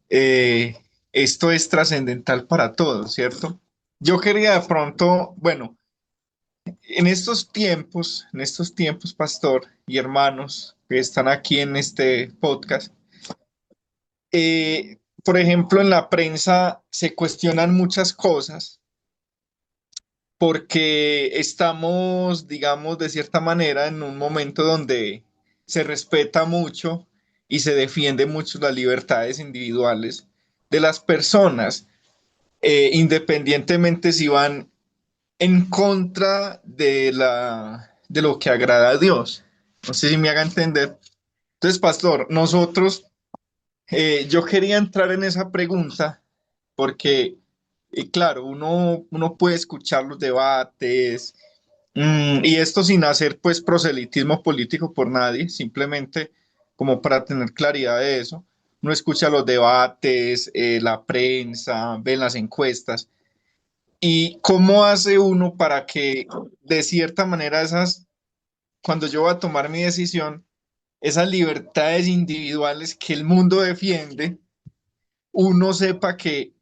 eh, esto es trascendental para todos, ¿cierto? Yo quería de pronto, bueno, en estos tiempos, pastor y hermanos que están aquí en este podcast, por ejemplo, en la prensa se cuestionan muchas cosas porque estamos, digamos, de cierta manera en un momento donde se respeta mucho y se defiende mucho las libertades individuales de las personas, independientemente si van en contra de lo que agrada a Dios. No sé si me haga entender. Entonces, pastor, yo quería entrar en esa pregunta porque, claro, uno puede escuchar los debates, y esto sin hacer pues proselitismo político por nadie, simplemente como para tener claridad de eso. Uno escucha los debates, la prensa, ve las encuestas. ¿Y cómo hace uno para que de cierta manera cuando yo voy a tomar mi decisión, esas libertades individuales que el mundo defiende, uno sepa que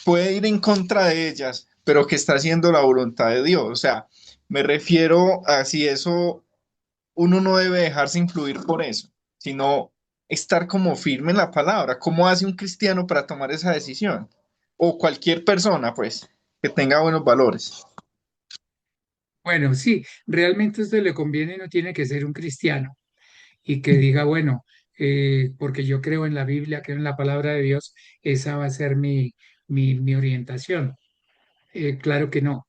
puede ir en contra de ellas, pero que está haciendo la voluntad de Dios? O sea, me refiero a si eso, uno no debe dejarse influir por eso, sino estar como firme en la palabra. ¿Cómo hace un cristiano para tomar esa decisión? O cualquier persona, pues, que tenga buenos valores. Bueno, sí, realmente esto le conviene, no tiene que ser un cristiano y que diga, bueno, porque yo creo en la Biblia, creo en la palabra de Dios, esa va a ser mi orientación. Claro que no,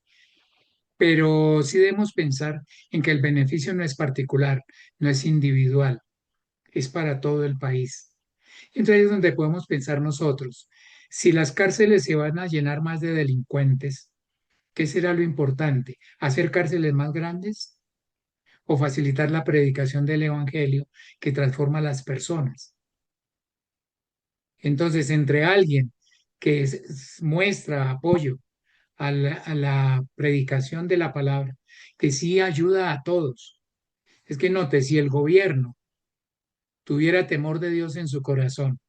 pero sí debemos pensar en que el beneficio no es particular, no es individual, es para todo el país. Entonces es donde podemos pensar nosotros, si las cárceles se van a llenar más de delincuentes, ¿qué será lo importante? ¿Hacer cárceles más grandes o facilitar la predicación del Evangelio que transforma a las personas? Entonces, entre alguien que muestra apoyo a la predicación de la palabra, que sí ayuda a todos. Es que note, si el gobierno tuviera temor de Dios en su corazón,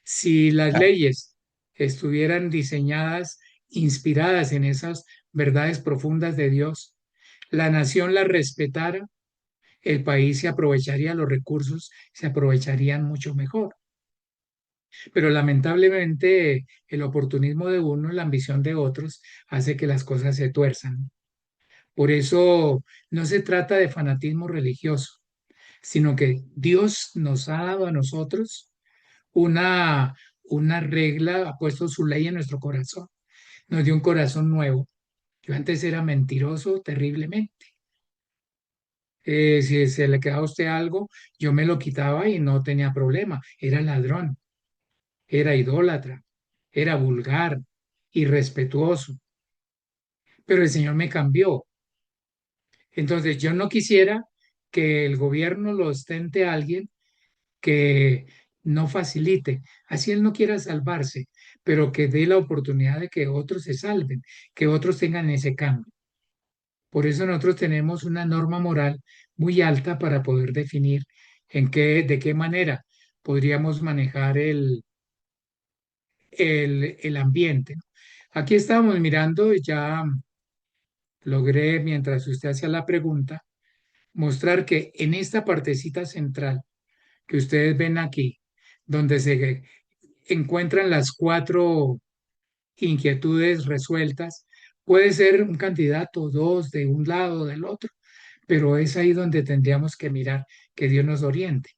si las leyes estuvieran diseñadas, inspiradas en esas verdades profundas de Dios, la nación las respetara, el país se aprovecharía, los recursos se aprovecharían mucho mejor. Pero lamentablemente el oportunismo de uno, la ambición de otros, hace que las cosas se tuerzan. Por eso no se trata de fanatismo religioso, sino que Dios nos ha dado a nosotros una, una regla, ha puesto su ley en nuestro corazón, nos dio un corazón nuevo. Yo antes era mentiroso terriblemente. Si se le quedaba a usted algo, yo me lo quitaba y no tenía problema. Era ladrón, era idólatra, era vulgar, irrespetuoso. Pero el Señor me cambió. Entonces yo no quisiera que el gobierno lo ostente a alguien que no facilite, así él no quiera salvarse, pero que dé la oportunidad de que otros se salven, que otros tengan ese cambio. Por eso nosotros tenemos una norma moral muy alta para poder definir de qué manera podríamos manejar el ambiente, ¿no? Aquí estábamos mirando, ya logré, mientras usted hacía la pregunta, mostrar que en esta partecita central que ustedes ven aquí, donde se encuentran las cuatro inquietudes resueltas, puede ser un candidato, dos de un lado o del otro, pero es ahí donde tendríamos que mirar que Dios nos oriente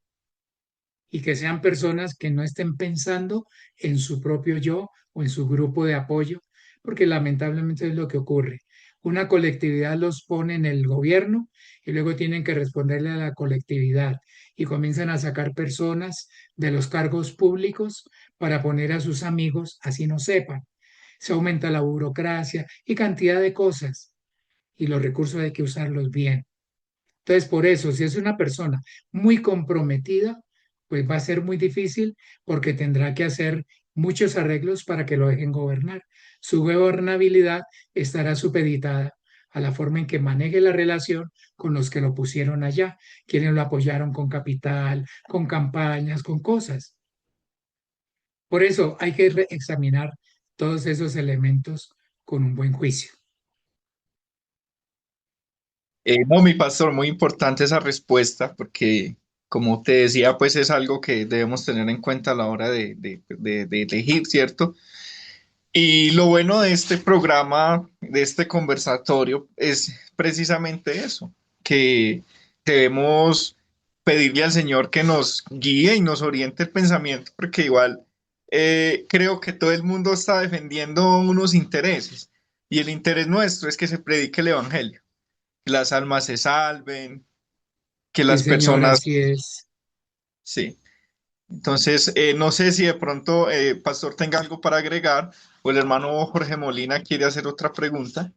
y que sean personas que no estén pensando en su propio yo o en su grupo de apoyo, porque lamentablemente es lo que ocurre. Una colectividad los pone en el gobierno y luego tienen que responderle a la colectividad y comienzan a sacar personas de los cargos públicos para poner a sus amigos, así no sepan. Se aumenta la burocracia y cantidad de cosas y los recursos hay que usarlos bien. Entonces, por eso, si es una persona muy comprometida, pues va a ser muy difícil porque tendrá que hacer muchos arreglos para que lo dejen gobernar. Su gobernabilidad estará supeditada a la forma en que maneje la relación con los que lo pusieron allá, quienes lo apoyaron con capital, con campañas, con cosas. Por eso hay que examinar todos esos elementos con un buen juicio. No, mi pastor, muy importante esa respuesta porque, como te decía, pues es algo que debemos tener en cuenta a la hora de elegir, ¿cierto? Y lo bueno de este programa, de este conversatorio, es precisamente eso, que debemos pedirle al Señor que nos guíe y nos oriente el pensamiento, porque igual creo que todo el mundo está defendiendo unos intereses y el interés nuestro es que se predique el Evangelio, que las almas se salven, que Sí, las señor, personas, así es. sí. Entonces, no sé si de pronto, Pastor, tenga algo para agregar o el hermano Jorge Molina quiere hacer otra pregunta.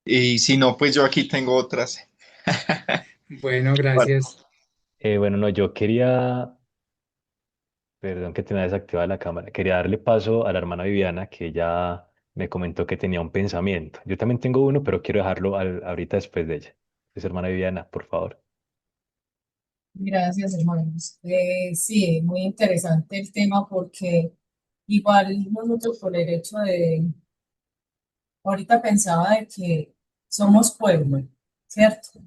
Y si no, pues yo aquí tengo otras. Bueno, Vale. gracias. Bueno, no, yo quería, perdón que tenía desactivada la cámara, quería darle paso a la hermana Viviana, que ella me comentó que tenía un pensamiento. Yo también tengo uno, pero quiero dejarlo ahorita después de ella. Entonces, hermana Viviana, por favor. Gracias, hermanos. Sí, muy interesante el tema porque igual nosotros por el hecho de, ahorita pensaba de que somos pueblo, ¿cierto?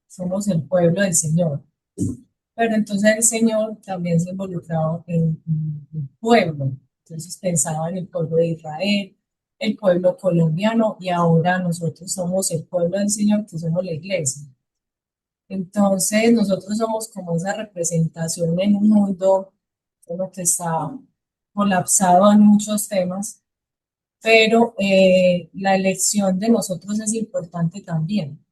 Somos el pueblo del Señor. Pero entonces el Señor también se ha involucrado en el pueblo. Entonces pensaba en el pueblo de Israel, el pueblo colombiano y ahora nosotros somos el pueblo del Señor, que somos la iglesia. Entonces nosotros somos como esa representación en un mundo como que está colapsado en muchos temas, pero la elección de nosotros es importante también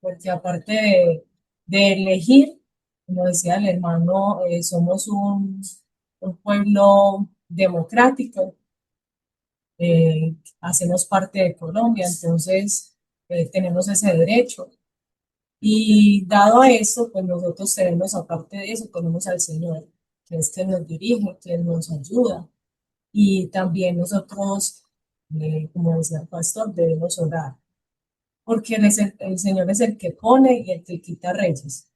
porque aparte de elegir, como decía el hermano, somos un pueblo democrático, hacemos parte de Colombia, entonces tenemos ese derecho. Y dado a eso, pues nosotros tenemos, aparte de eso, tenemos al Señor, que es quien nos dirige, quien nos ayuda. Y también nosotros, como decía el pastor, debemos orar porque él es el Señor es el que pone y el que quita reyes,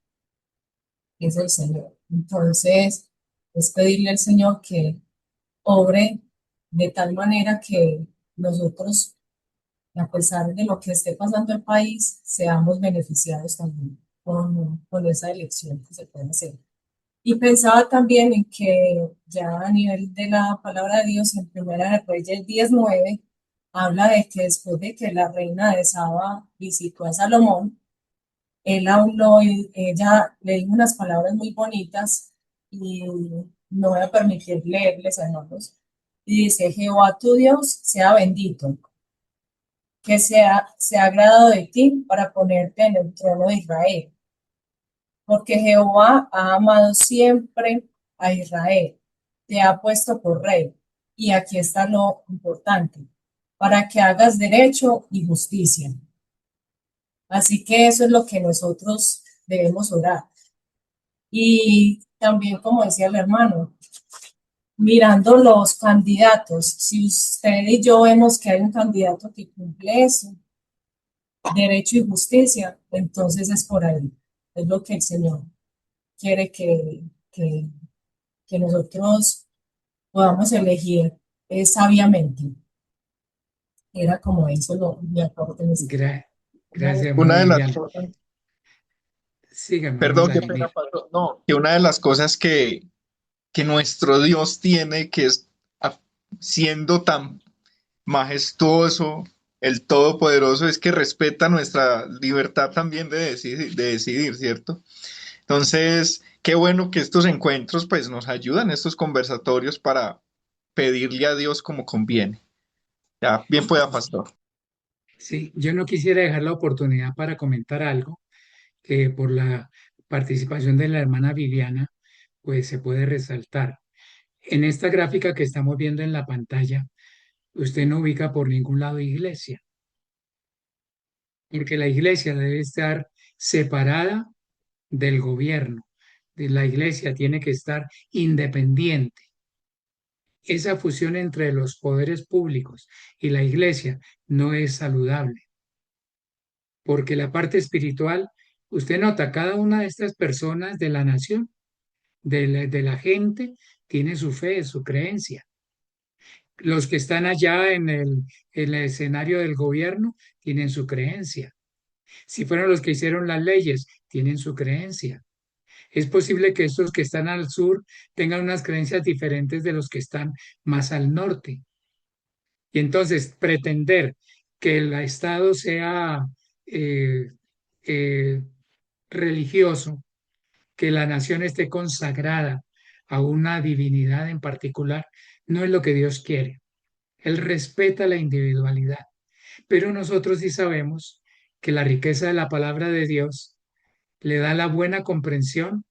es el Señor. Entonces, es pedirle al Señor que obre de tal manera que nosotros, a pesar de lo que esté pasando el país, seamos beneficiados también con esa elección que se puede hacer. Y pensaba también en que ya a nivel de la palabra de Dios, en Primera de Reyes 19 habla de que después de que la reina de Saba visitó a Salomón, él habló y ella le dijo unas palabras muy bonitas y no voy a permitir leerles, hermanos. Y dice, Jehová tu Dios sea bendito, que sea agradado de ti para ponerte en el trono de Israel, porque Jehová ha amado siempre a Israel, te ha puesto por rey. Y aquí está lo importante, para que hagas derecho y justicia. Así que eso es lo que nosotros debemos orar. Y también, como decía el hermano, mirando los candidatos, si usted y yo vemos que hay un candidato que cumple eso, derecho y justicia, entonces es por ahí. Es lo que el Señor quiere que, que nosotros podamos elegir sabiamente. Era como eso lo mi aporte en este. Gracias, hermana Una de las Viviana. cosas, Siga, hermano perdón, qué pena, Vladimir. Pastor. No, que una de las cosas que nuestro Dios tiene, que es a- siendo tan majestuoso, el Todopoderoso, es que respeta nuestra libertad también de decidir, ¿cierto? Entonces, qué bueno que estos encuentros pues nos ayudan, estos conversatorios para pedirle a Dios como conviene. Ya, bien pueda, pastor. Sí, yo no quisiera dejar la oportunidad para comentar algo que por la participación de la hermana Viviana, pues se puede resaltar. En esta gráfica que estamos viendo en la pantalla, usted no ubica por ningún lado iglesia, porque la iglesia debe estar separada del gobierno. La iglesia tiene que estar independiente. Esa fusión entre los poderes públicos y la iglesia no es saludable, porque la parte espiritual, usted nota, cada una de estas personas de la nación, de la gente, tiene su fe, su creencia. Los que están allá en el escenario del gobierno tienen su creencia. Si fueron los que hicieron las leyes, tienen su creencia. Es posible que estos que están al sur tengan unas creencias diferentes de los que están más al norte. Y entonces pretender que el Estado sea eh, eh, religioso, que la nación esté consagrada a una divinidad en particular, no es lo que Dios quiere. Él respeta la individualidad, pero nosotros sí sabemos que la riqueza de la palabra de Dios le da la buena comprensión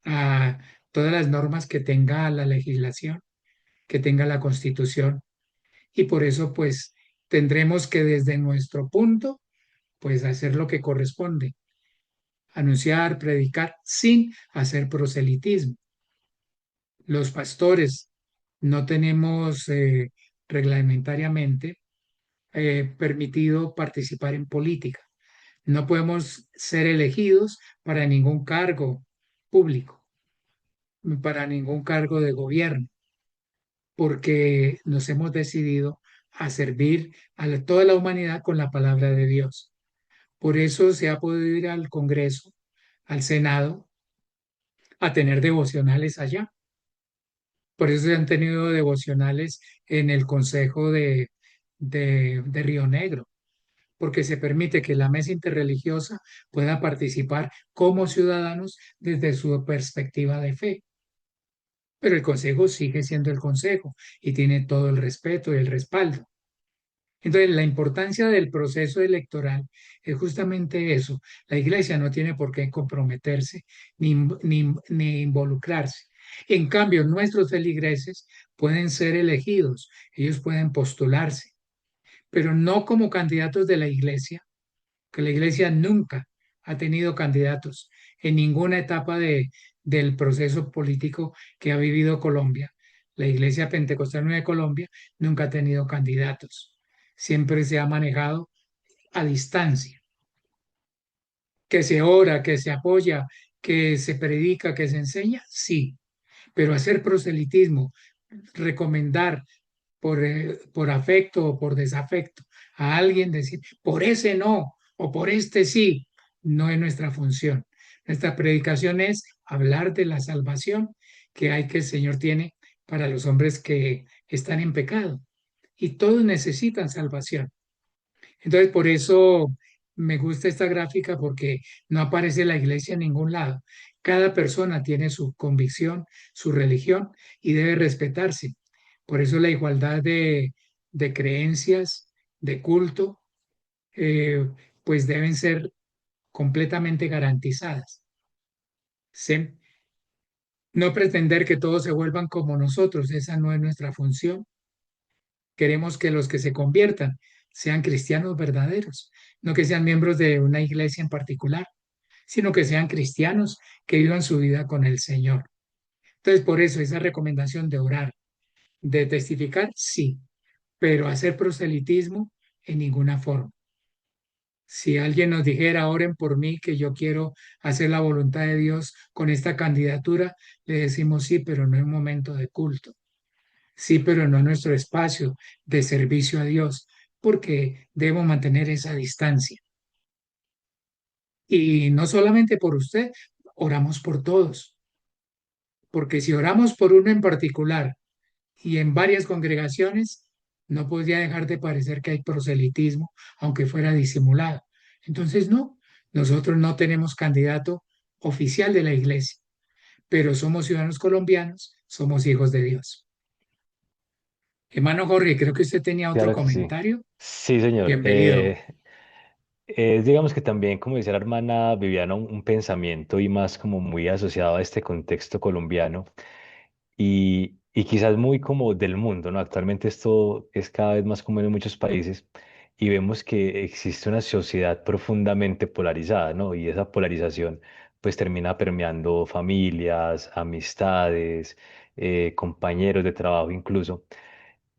a todas las normas que tenga la legislación, que tenga la Constitución, y por eso pues tendremos que desde nuestro punto pues hacer lo que corresponde, anunciar, predicar sin hacer proselitismo. Los pastores no tenemos reglamentariamente permitido participar en política. No podemos ser elegidos para ningún cargo público, para ningún cargo de gobierno, porque nos hemos decidido a servir a toda la humanidad con la palabra de Dios. Por eso se ha podido ir al Congreso, al Senado, a tener devocionales allá. Por eso se han tenido devocionales en el Consejo de Río Negro, porque se permite que la mesa interreligiosa pueda participar como ciudadanos desde su perspectiva de fe. Pero el Consejo sigue siendo el Consejo y tiene todo el respeto y el respaldo. Entonces, la importancia del proceso electoral es justamente eso. La iglesia no tiene por qué comprometerse ni involucrarse. En cambio, nuestros feligreses pueden ser elegidos, ellos pueden postularse, pero no como candidatos de la iglesia, que la iglesia nunca ha tenido candidatos en ninguna etapa del proceso político que ha vivido Colombia. La iglesia pentecostal de Colombia nunca ha tenido candidatos. Siempre se ha manejado a distancia, que se ora, que se apoya, que se predica, que se enseña, sí, pero hacer proselitismo, recomendar por afecto o por desafecto a alguien, decir, por ese no o por este sí, no es nuestra función. Nuestra predicación es hablar de la salvación que hay que el Señor tiene para los hombres que están en pecado. Y todos necesitan salvación. Entonces, por eso me gusta esta gráfica porque no aparece la iglesia en ningún lado. Cada persona tiene su convicción, su religión y debe respetarse. Por eso la igualdad de creencias, de culto, eh, pues deben ser completamente garantizadas. ¿Sí? No pretender que todos se vuelvan como nosotros, esa no es nuestra función. Queremos que los que se conviertan sean cristianos verdaderos, no que sean miembros de una iglesia en particular, sino que sean cristianos que vivan su vida con el Señor. Entonces, por eso esa recomendación de orar, de testificar, sí, pero hacer proselitismo en ninguna forma. Si alguien nos dijera, oren por mí, que yo quiero hacer la voluntad de Dios con esta candidatura, le decimos sí, pero no en un momento de culto. Sí, pero no en nuestro espacio de servicio a Dios, porque debemos mantener esa distancia. Y no solamente por usted, oramos por todos, porque si oramos por uno en particular y en varias congregaciones, no podría dejar de parecer que hay proselitismo, aunque fuera disimulado. Entonces, no, nosotros no tenemos candidato oficial de la iglesia, pero somos ciudadanos colombianos, somos hijos de Dios. Hermano Jorge, creo que usted tenía otro Claro que sí. comentario. Sí, señor. Bienvenido. Digamos que también, como decía la hermana Viviana, un pensamiento y más como muy asociado a este contexto colombiano y quizás muy como del mundo, ¿no? Actualmente esto es cada vez más común en muchos países y vemos que existe una sociedad profundamente polarizada, ¿no? Y esa polarización pues termina permeando familias, amistades, compañeros de trabajo incluso.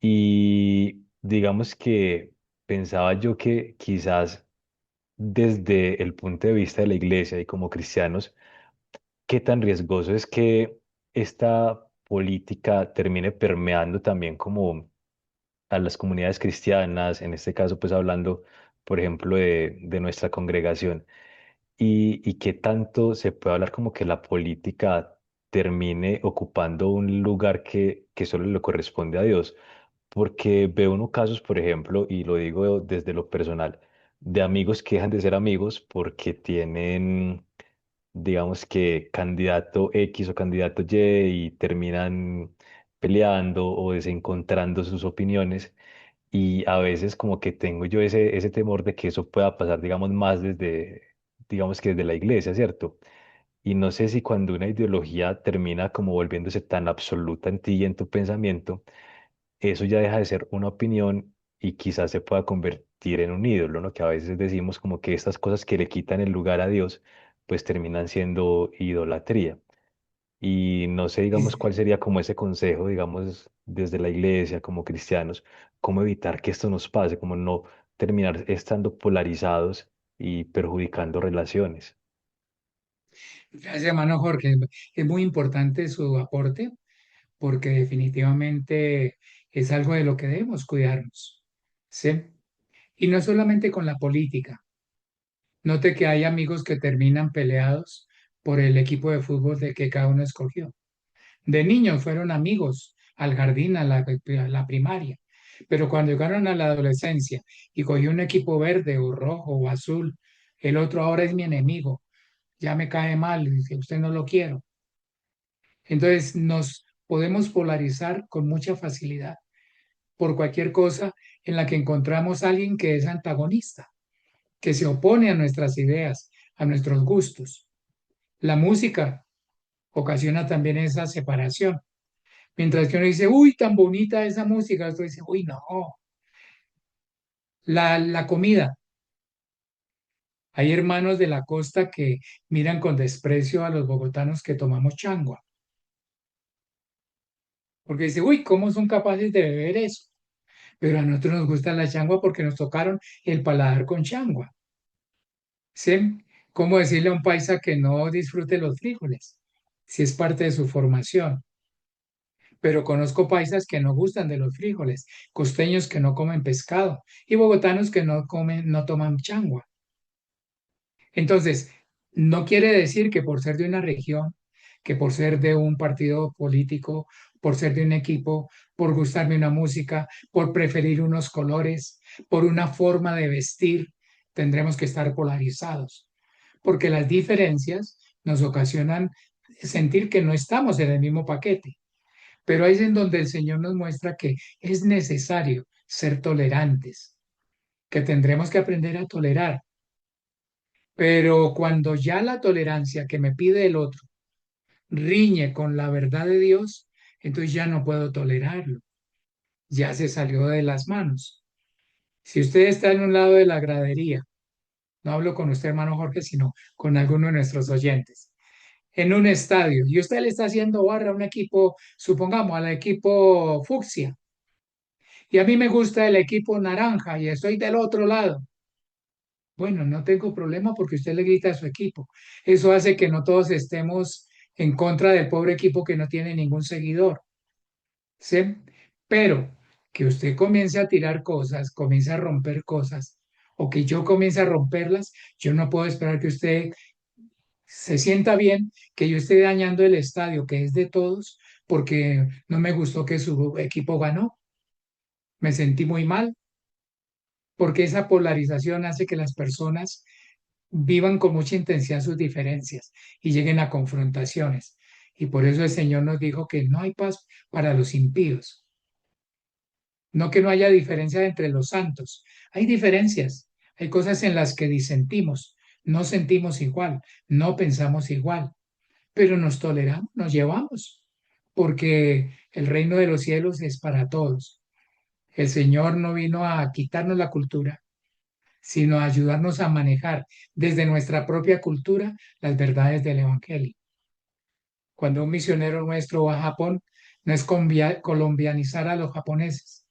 Y digamos que pensaba yo que quizás desde el punto de vista de la iglesia y como cristianos, qué tan riesgoso es que esta política termine permeando también como a las comunidades cristianas, en este caso pues hablando, por ejemplo, de nuestra congregación, y qué tanto se puede hablar como que la política termine ocupando un lugar que solo le corresponde a Dios. Porque veo unos casos, por ejemplo, y lo digo desde lo personal, de amigos que dejan de ser amigos porque tienen, digamos que candidato X o candidato Y y terminan peleando o desencontrando sus opiniones. Y a veces como que tengo yo ese temor de que eso pueda pasar, digamos, más desde, digamos que desde la iglesia, ¿cierto? Y no sé si cuando una ideología termina como volviéndose tan absoluta en ti y en tu pensamiento, eso ya deja de ser una opinión y quizás se pueda convertir en un ídolo, ¿no? Que a veces decimos como que estas cosas que le quitan el lugar a Dios, pues terminan siendo idolatría. Y no sé, digamos, Eh, cuál sería como ese consejo, digamos, desde la iglesia, como cristianos, cómo evitar que esto nos pase, cómo no terminar estando polarizados y perjudicando relaciones. Gracias, hermano Jorge. Es muy importante su aporte porque definitivamente es algo de lo que debemos cuidarnos. ¿Sí? Y no solamente con la política. Note que hay amigos que terminan peleados por el equipo de fútbol de que cada uno escogió. De niños fueron amigos al jardín, a la primaria, pero cuando llegaron a la adolescencia y cogió un equipo verde o rojo o azul, el otro ahora es mi enemigo, ya me cae mal, dice, usted no lo quiero. Entonces nos podemos polarizar con mucha facilidad por cualquier cosa en la que encontramos a alguien que es antagonista, que se opone a nuestras ideas, a nuestros gustos. La música ocasiona también esa separación. Mientras que uno dice, uy, tan bonita esa música, otro dice, uy, no. La comida. Hay hermanos de la costa que miran con desprecio a los bogotanos que tomamos changua, porque dice, uy, ¿cómo son capaces de beber eso? Pero a nosotros nos gusta la changua porque nos tocaron el paladar con changua. ¿Sí? ¿Cómo decirle a un paisa que no disfrute los frijoles? Si es parte de su formación. Pero conozco paisas que no gustan de los frijoles, costeños que no comen pescado y bogotanos que no comen, no toman changua. Entonces, no quiere decir que por ser de una región, que por ser de un partido político, por ser de un equipo, por gustarme una música, por preferir unos colores, por una forma de vestir, tendremos que estar polarizados, porque las diferencias nos ocasionan sentir que no estamos en el mismo paquete. Pero ahí es en donde el Señor nos muestra que es necesario ser tolerantes, que tendremos que aprender a tolerar. Pero cuando ya la tolerancia que me pide el otro riñe con la verdad de Dios, entonces ya no puedo tolerarlo. Ya se salió de las manos. Si usted está en un lado de la gradería, no hablo con usted, hermano Jorge, sino con alguno de nuestros oyentes, en un estadio y usted le está haciendo barra a un equipo, supongamos al equipo fucsia, y a mí me gusta el equipo naranja y estoy del otro lado. Bueno, no tengo problema porque usted le grita a su equipo. Eso hace que no todos estemos en contra del pobre equipo que no tiene ningún seguidor, ¿sí? Pero que usted comience a tirar cosas, comience a romper cosas, o que yo comience a romperlas, yo no puedo esperar que usted se sienta bien, que yo esté dañando el estadio, que es de todos, porque no me gustó que su equipo ganó. Me sentí muy mal, porque esa polarización hace que las personas vivan con mucha intensidad sus diferencias y lleguen a confrontaciones. Y por eso el Señor nos dijo que no hay paz para los impíos. No que no haya diferencia entre los santos. Hay diferencias. Hay cosas en las que disentimos. No sentimos igual, no pensamos igual, pero nos toleramos, nos llevamos, porque el reino de los cielos es para todos. El Señor no vino a quitarnos la cultura, sino a ayudarnos a manejar desde nuestra propia cultura las verdades del Evangelio. Cuando un misionero nuestro va a Japón, no es colombianizar a los japoneses,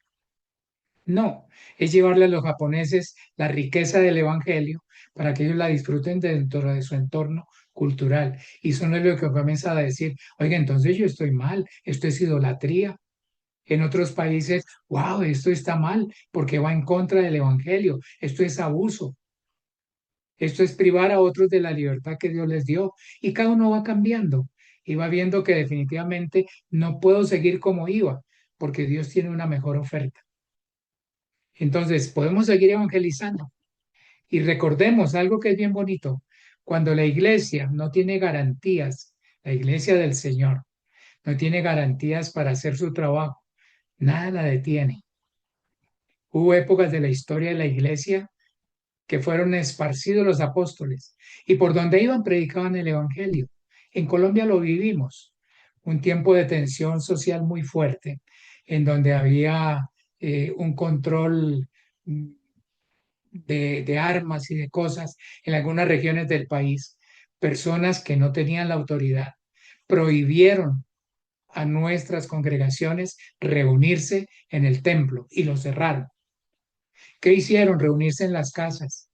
no, es llevarle a los japoneses la riqueza del Evangelio para que ellos la disfruten dentro de su entorno cultural. Y eso no es lo que comienza a decir, oiga, entonces yo estoy mal, esto es idolatría. En otros países, wow, esto está mal porque va en contra del Evangelio, esto es abuso, esto es privar a otros de la libertad que Dios les dio. Y cada uno va cambiando y va viendo que definitivamente no puedo seguir como iba porque Dios tiene una mejor oferta. Entonces, podemos seguir evangelizando. Y recordemos algo que es bien bonito. Cuando la iglesia no tiene garantías, la iglesia del Señor no tiene garantías para hacer su trabajo, nada la detiene. Hubo épocas de la historia de la iglesia que fueron esparcidos los apóstoles y por donde iban predicaban el evangelio. En Colombia lo vivimos, un tiempo de tensión social muy fuerte, en donde había un control de armas y de cosas en algunas regiones del país, personas que no tenían la autoridad prohibieron a nuestras congregaciones reunirse en el templo y lo cerraron. ¿Qué hicieron? Reunirse en las casas.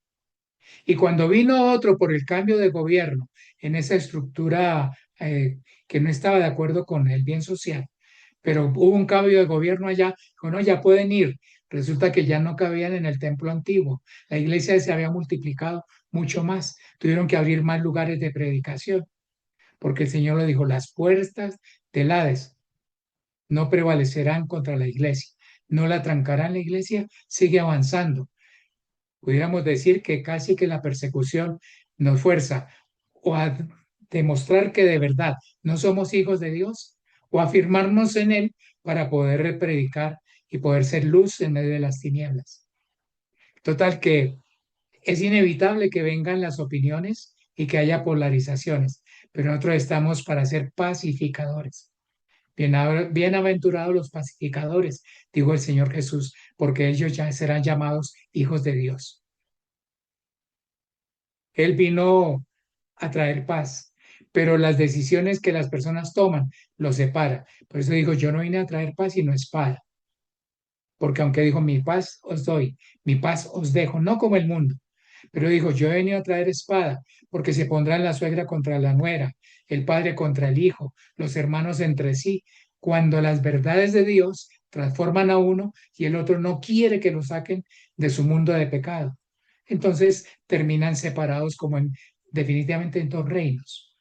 Y cuando vino otro por el cambio de gobierno en esa estructura que no estaba de acuerdo con el bien social, pero hubo un cambio de gobierno allá, dijo, no, ya pueden ir. Resulta que ya no cabían en el templo antiguo. La iglesia se había multiplicado mucho más. Tuvieron que abrir más lugares de predicación, porque el Señor le dijo, las puertas del Hades no prevalecerán contra la iglesia. No la trancarán la iglesia, sigue avanzando. Pudiéramos decir que casi que la persecución nos fuerza o a demostrar que de verdad no somos hijos de Dios o afirmarnos en Él para poder predicar y poder ser luz en medio de las tinieblas. Total que es inevitable que vengan las opiniones y que haya polarizaciones, pero nosotros estamos para ser pacificadores. Bienaventurados los pacificadores, dijo el Señor Jesús, porque ellos ya serán llamados hijos de Dios. Él vino a traer paz, pero las decisiones que las personas toman los separa. Por eso digo, yo no vine a traer paz sino espada, porque aunque dijo, mi paz os doy, mi paz os dejo, no como el mundo, pero dijo, yo he venido a traer espada, porque se pondrán la suegra contra la nuera, el padre contra el hijo, los hermanos entre sí, cuando las verdades de Dios transforman a uno y el otro no quiere que lo saquen de su mundo de pecado. Entonces terminan separados como definitivamente en dos reinos.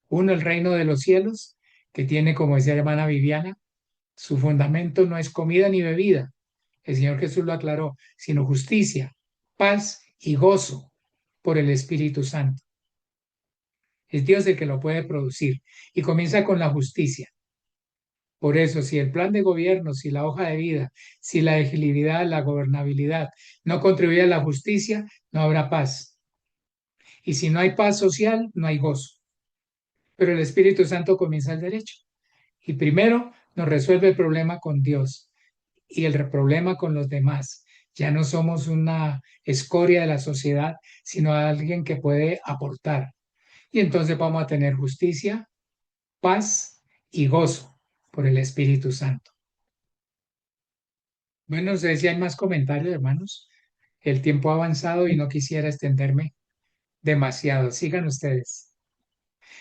Uno, el reino de los cielos, que tiene, como decía la hermana Viviana, su fundamento no es comida ni bebida. El Señor Jesús lo aclaró, sino justicia, paz y gozo por el Espíritu Santo. Es Dios el que lo puede producir y comienza con la justicia. Por eso, si el plan de gobierno, si la hoja de vida, si la agilidad, la gobernabilidad no contribuye a la justicia, no habrá paz. Y si no hay paz social, no hay gozo. Pero el Espíritu Santo comienza el derecho. Y primero nos resuelve el problema con Dios y el problema con los demás. Ya no somos una escoria de la sociedad, sino alguien que puede aportar. Y entonces vamos a tener justicia, paz y gozo por el Espíritu Santo. Bueno, no sé si hay más comentarios, hermanos. El tiempo ha avanzado y no quisiera extenderme demasiado. Sigan ustedes.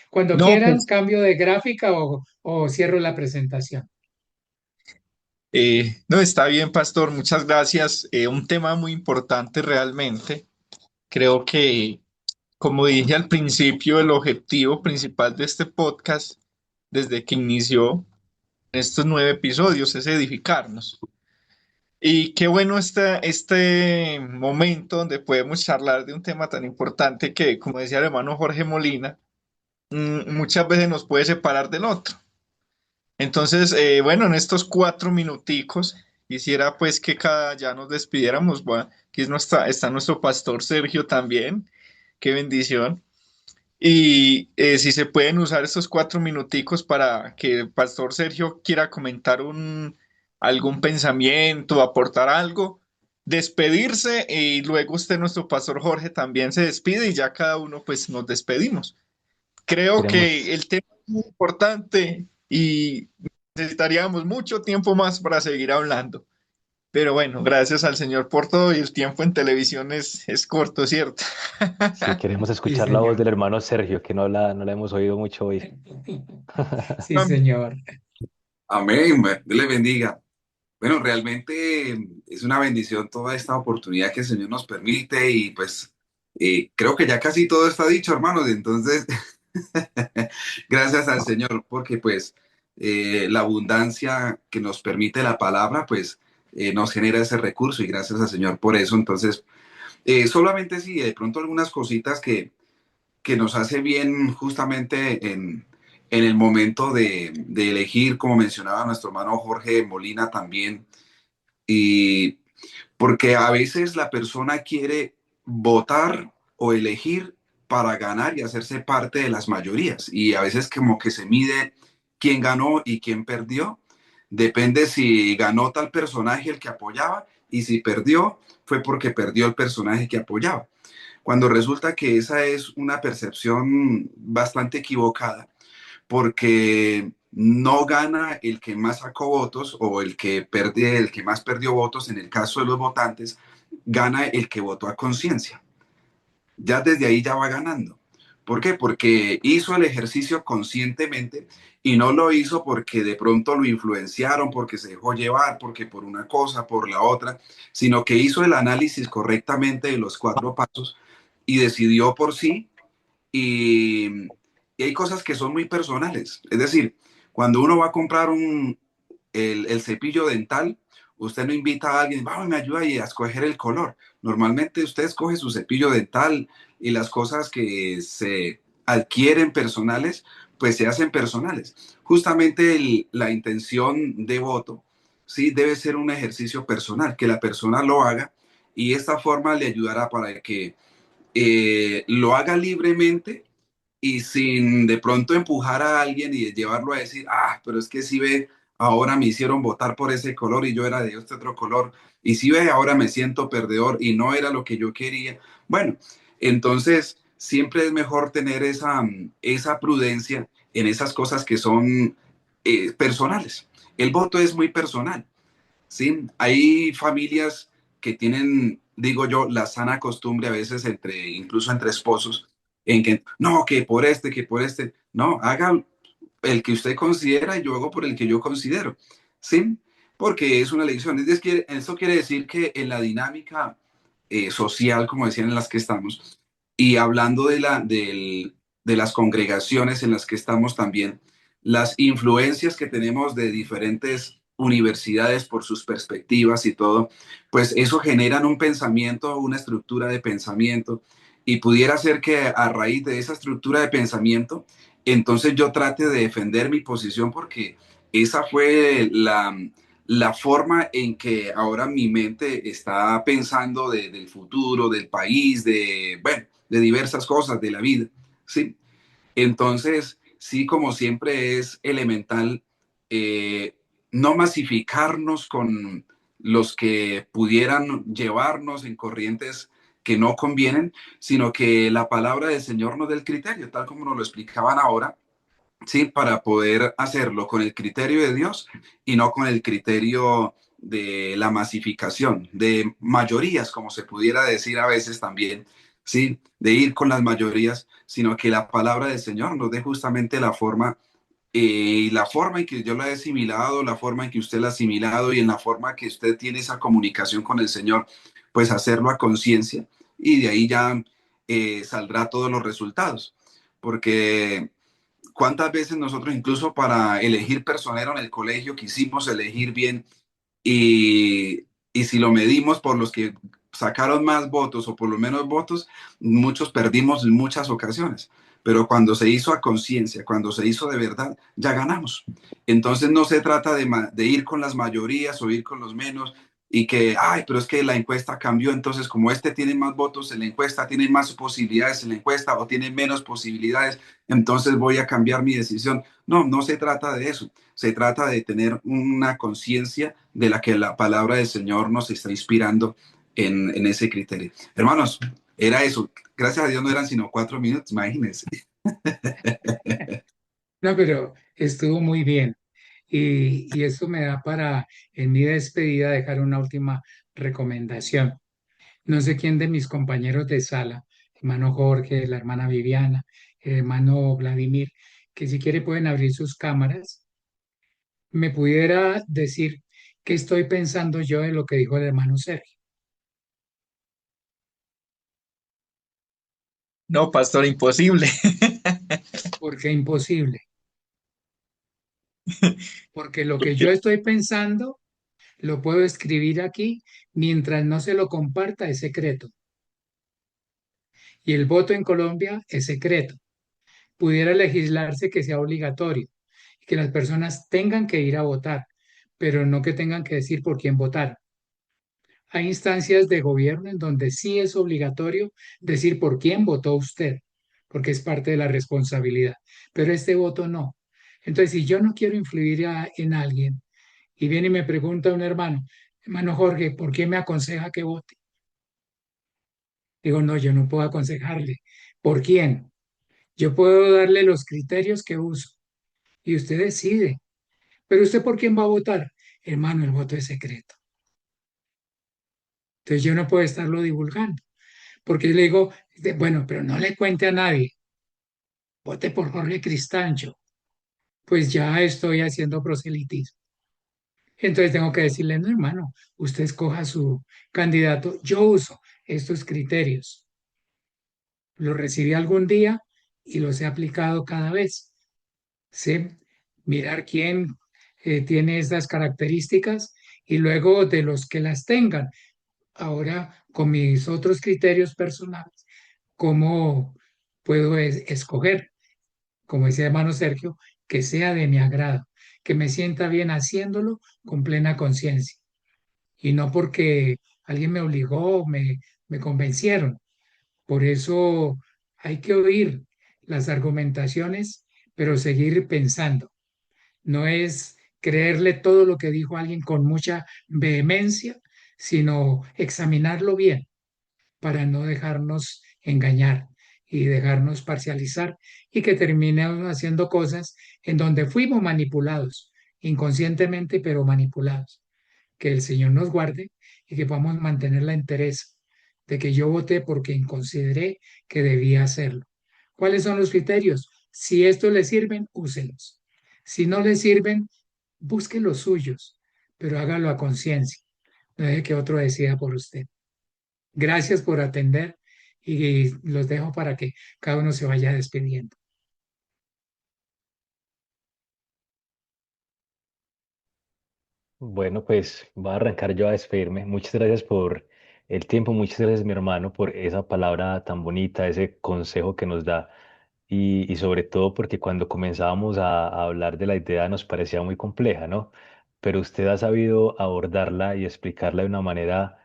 Cuando No, quieran, pues, cambio de gráfica o cierro la presentación. no, está bien, pastor, muchas gracias. Un tema muy importante realmente. Creo que, como dije al principio, el objetivo principal de este podcast, desde que inició estos 9 episodios, es edificarnos. Y qué bueno este momento donde podemos charlar de un tema tan importante que, como decía el hermano Jorge Molina, muchas veces nos puede separar del otro. Entonces, bueno, en estos 4 minuticos Quisiera pues que cada ya nos despidiéramos. Bueno, aquí está nuestro pastor Sergio también. Qué bendición. Y si se pueden usar estos 4 minuticos para que el pastor Sergio quiera comentar algún pensamiento, aportar algo, despedirse y luego usted, nuestro pastor Jorge, también se despide y ya cada uno pues nos despedimos. Creo que Queremos, el tema es muy importante y necesitaríamos mucho tiempo más para seguir hablando. Pero bueno, gracias al Señor por todo y el tiempo en televisión es corto, ¿cierto? sí, queremos Sí, escuchar la voz señor. del hermano Sergio, que no la hemos oído mucho hoy. Sí, señor. Amén, Dios le bendiga. Bueno, realmente es una bendición toda esta oportunidad que el Señor nos permite y pues creo que ya casi todo está dicho, hermanos. Entonces, gracias al Señor porque pues la abundancia que nos permite la palabra pues nos genera ese recurso y gracias al Señor por eso. Entonces, solamente sí, de pronto algunas cositas que nos hace bien justamente en el momento de elegir, como mencionaba nuestro hermano Jorge Molina también, y porque a veces la persona quiere votar o elegir para ganar y hacerse parte de las mayorías. Y a veces como que se mide quién ganó y quién perdió. Depende si ganó tal personaje el que apoyaba y si perdió fue porque perdió el personaje que apoyaba. Cuando resulta que esa es una percepción bastante equivocada porque no gana el que más sacó votos o el que más perdió votos en el caso de los votantes, gana el que votó a conciencia. Ya desde ahí ya va ganando. ¿Por qué? Porque hizo el ejercicio conscientemente y no lo hizo porque de pronto lo influenciaron, porque se dejó llevar, porque por una cosa, por la otra, sino que hizo el análisis correctamente de los 4 pasos y decidió por sí y, y hay cosas que son muy personales. Es decir, cuando uno va a comprar el cepillo dental, usted no invita a alguien, vamos, me ayuda a escoger el color. Normalmente usted escoge su cepillo dental y las cosas que se adquieren personales, pues se hacen personales. Justamente la intención de voto, sí, debe ser un ejercicio personal, que la persona lo haga y esta forma le ayudará para que lo haga libremente y sin de pronto empujar a alguien y llevarlo a decir, ah, pero es que si ve, ahora me hicieron votar por ese color y yo era de este otro color, y si ve, ahora me siento perdedor y no era lo que yo quería. Bueno, entonces siempre es mejor tener esa prudencia en esas cosas que son personales. El voto es muy personal. Sí, hay familias que tienen, digo yo, la sana costumbre a veces incluso entre esposos, en que no, que por este, no, haga el que usted considera y yo hago por el que yo considero, ¿sí? Porque es una elección. Eso quiere decir que en la dinámica social, como decían, en las que estamos, y hablando de las congregaciones en las que estamos también, las influencias que tenemos de diferentes universidades por sus perspectivas y todo, pues eso generan un pensamiento, una estructura de pensamiento, y pudiera ser que a raíz de esa estructura de pensamiento, entonces yo trate de defender mi posición porque esa fue la forma en que ahora mi mente está pensando del futuro, del país, bueno, de diversas cosas de la vida, ¿sí? Entonces, sí, como siempre es elemental eh, no masificarnos con los que pudieran llevarnos en corrientes que no convienen, sino que la palabra del Señor nos dé el criterio, tal como nos lo explicaban ahora, sí, para poder hacerlo con el criterio de Dios y no con el criterio de la masificación, de mayorías, como se pudiera decir a veces también, sí, de ir con las mayorías, sino que la palabra del Señor nos dé justamente la forma y la forma en que yo la he asimilado, la forma en que usted la ha asimilado y en la forma que usted tiene esa comunicación con el Señor, pues hacerlo a conciencia y de ahí ya saldrá todos los resultados. Porque cuántas veces nosotros incluso para elegir personero en el colegio quisimos elegir bien y si lo medimos por los que sacaron más votos o por lo menos votos, muchos perdimos en muchas ocasiones. pero cuando se hizo a conciencia, cuando se hizo de verdad, ya ganamos. Entonces no se trata de ir con las mayorías o ir con los menos y que, ay, pero es que la encuesta cambió, entonces como este tiene más votos en la encuesta, tiene más posibilidades en la encuesta o tiene menos posibilidades, entonces voy a cambiar mi decisión. No, no se trata de eso. Se trata de tener una conciencia de la que la palabra del Señor nos está inspirando en ese criterio. Hermanos, era eso. Gracias a Dios no eran sino 4 minutos, imagínense. No, pero estuvo muy bien. Y esto me da para, en mi despedida, dejar una última recomendación. No sé quién de mis compañeros de sala, hermano Jorge, la hermana Viviana, el hermano Vladimir, que si quiere pueden abrir sus cámaras, me pudiera decir qué estoy pensando yo de lo que dijo el hermano Sergio. No, pastor, imposible. Porque imposible. Porque lo que yo Porque estoy pensando lo puedo escribir aquí mientras no se lo comparta, es secreto. Y el voto en Colombia es secreto. Pudiera legislarse que sea obligatorio y que las personas tengan que ir a votar, pero no que tengan que decir por quién votar. Hay instancias de gobierno en donde sí es obligatorio decir por quién votó usted, porque es parte de la responsabilidad, pero este voto no. Entonces, si yo no quiero influir en alguien y viene y me pregunta un hermano, hermano Jorge, ¿por qué me aconseja que vote? Digo, no, yo no puedo aconsejarle. ¿Por quién? Yo puedo darle los criterios que uso y usted decide. Pero ¿usted por quién va a votar? Hermano, el voto es secreto. Entonces yo no puedo estarlo divulgando, porque yo le digo, bueno, pero no le cuente a nadie, vote por Jorge Cristancho. Pues ya estoy haciendo proselitismo. Entonces tengo que decirle, no, hermano, usted escoja su candidato. Yo uso estos criterios. Los recibí algún día y los he aplicado cada vez. Sé mirar quién tiene estas características y luego de los que las tengan, ahora con mis otros criterios personales, cómo puedo escoger, como decía hermano Sergio, que sea de mi agrado, que me sienta bien haciéndolo con plena conciencia y no porque alguien me obligó o me convencieron. Por eso hay que oír las argumentaciones, pero seguir pensando. No es creerle todo lo que dijo alguien con mucha vehemencia, sino examinarlo bien para no dejarnos engañar y dejarnos parcializar y que terminemos haciendo cosas en donde fuimos manipulados, inconscientemente, pero manipulados. Que el Señor nos guarde y que podamos mantener la interés de que yo voté porque consideré que debía hacerlo. ¿Cuáles son los criterios? Si estos le sirven, úselos. Si no le sirven, busque los suyos, pero hágalo a conciencia. No deje que otro decida por usted. Gracias por atender y los dejo para que cada uno se vaya despidiendo. Bueno, pues voy a arrancar yo a despedirme. Muchas gracias por el tiempo, muchas gracias mi hermano por esa palabra tan bonita, ese consejo que nos da y sobre todo porque cuando comenzábamos a hablar de la idea nos parecía muy compleja, ¿no? Pero usted ha sabido abordarla y explicarla de una manera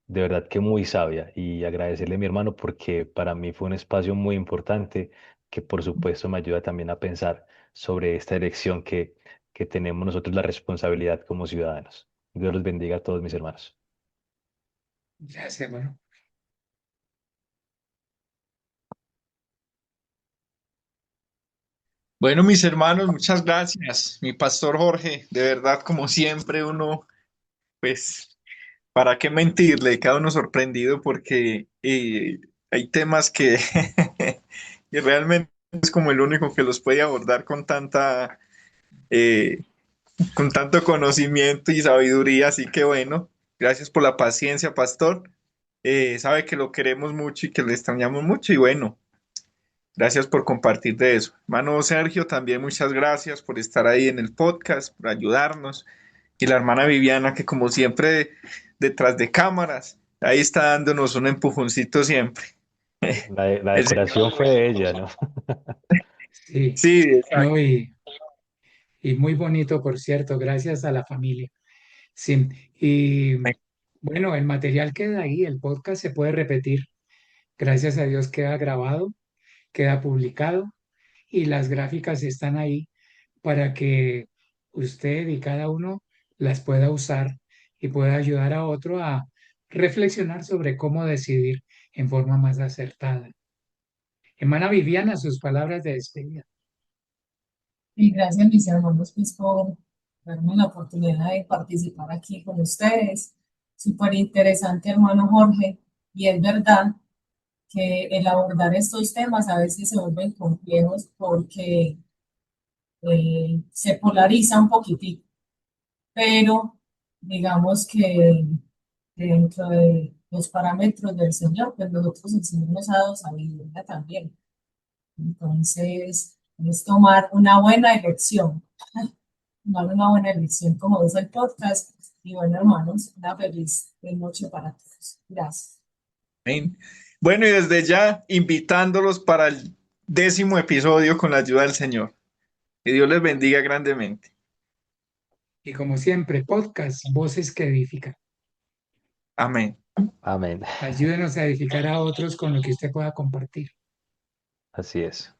de verdad que muy sabia y agradecerle a mi hermano porque para mí fue un espacio muy importante que por supuesto me ayuda también a pensar sobre esta elección que tenemos nosotros la responsabilidad como ciudadanos. Dios los bendiga a todos mis hermanos. Gracias, hermano. Bueno, mis hermanos, muchas gracias. Mi pastor Jorge, de verdad, como siempre, uno, pues, ¿para qué mentirle? Cada uno sorprendido porque hay temas que, que realmente es como el único que los puede abordar eh, con tanto conocimiento y sabiduría. Así que bueno, gracias por la paciencia, pastor. Sabe que lo queremos mucho y que le extrañamos mucho y bueno. Gracias por compartir de eso. Hermano Sergio, también muchas gracias por estar ahí en el podcast, por ayudarnos. Y la hermana Viviana, que como siempre detrás de cámaras, ahí está dándonos un empujoncito siempre. La El decoración Señor. fue de ella, ¿no? Sí, Sí, exacto. no, y muy bonito, por cierto, gracias a la familia. Sí, y bueno, el material queda ahí, el podcast se puede repetir. Gracias a Dios queda grabado, queda publicado y las gráficas están ahí para que usted y cada uno las pueda usar y pueda ayudar a otro a reflexionar sobre cómo decidir en forma más acertada. Hermana Viviana, sus palabras de despedida. Y gracias, mis hermanos, pues, por darme la oportunidad de participar aquí con ustedes. Súper interesante, hermano Jorge. Y es verdad que el abordar estos temas a veces se vuelven complejos porque se polariza un poquitito, pero digamos que dentro de los parámetros del Señor, pues nosotros el Señor nos ha dado sabiduría también. Entonces, es tomar una buena elección, tomar una buena elección, como dice el podcast. Y bueno, hermanos, una feliz noche para todos. Gracias. Amén. Bueno, y desde ya invitándolos para el 10º episodio con la ayuda del Señor. Que Dios les bendiga grandemente. Y como siempre, podcast, voces que edifican. Amén. Amén. Ayúdenos a edificar a otros con lo que usted pueda compartir. Así es.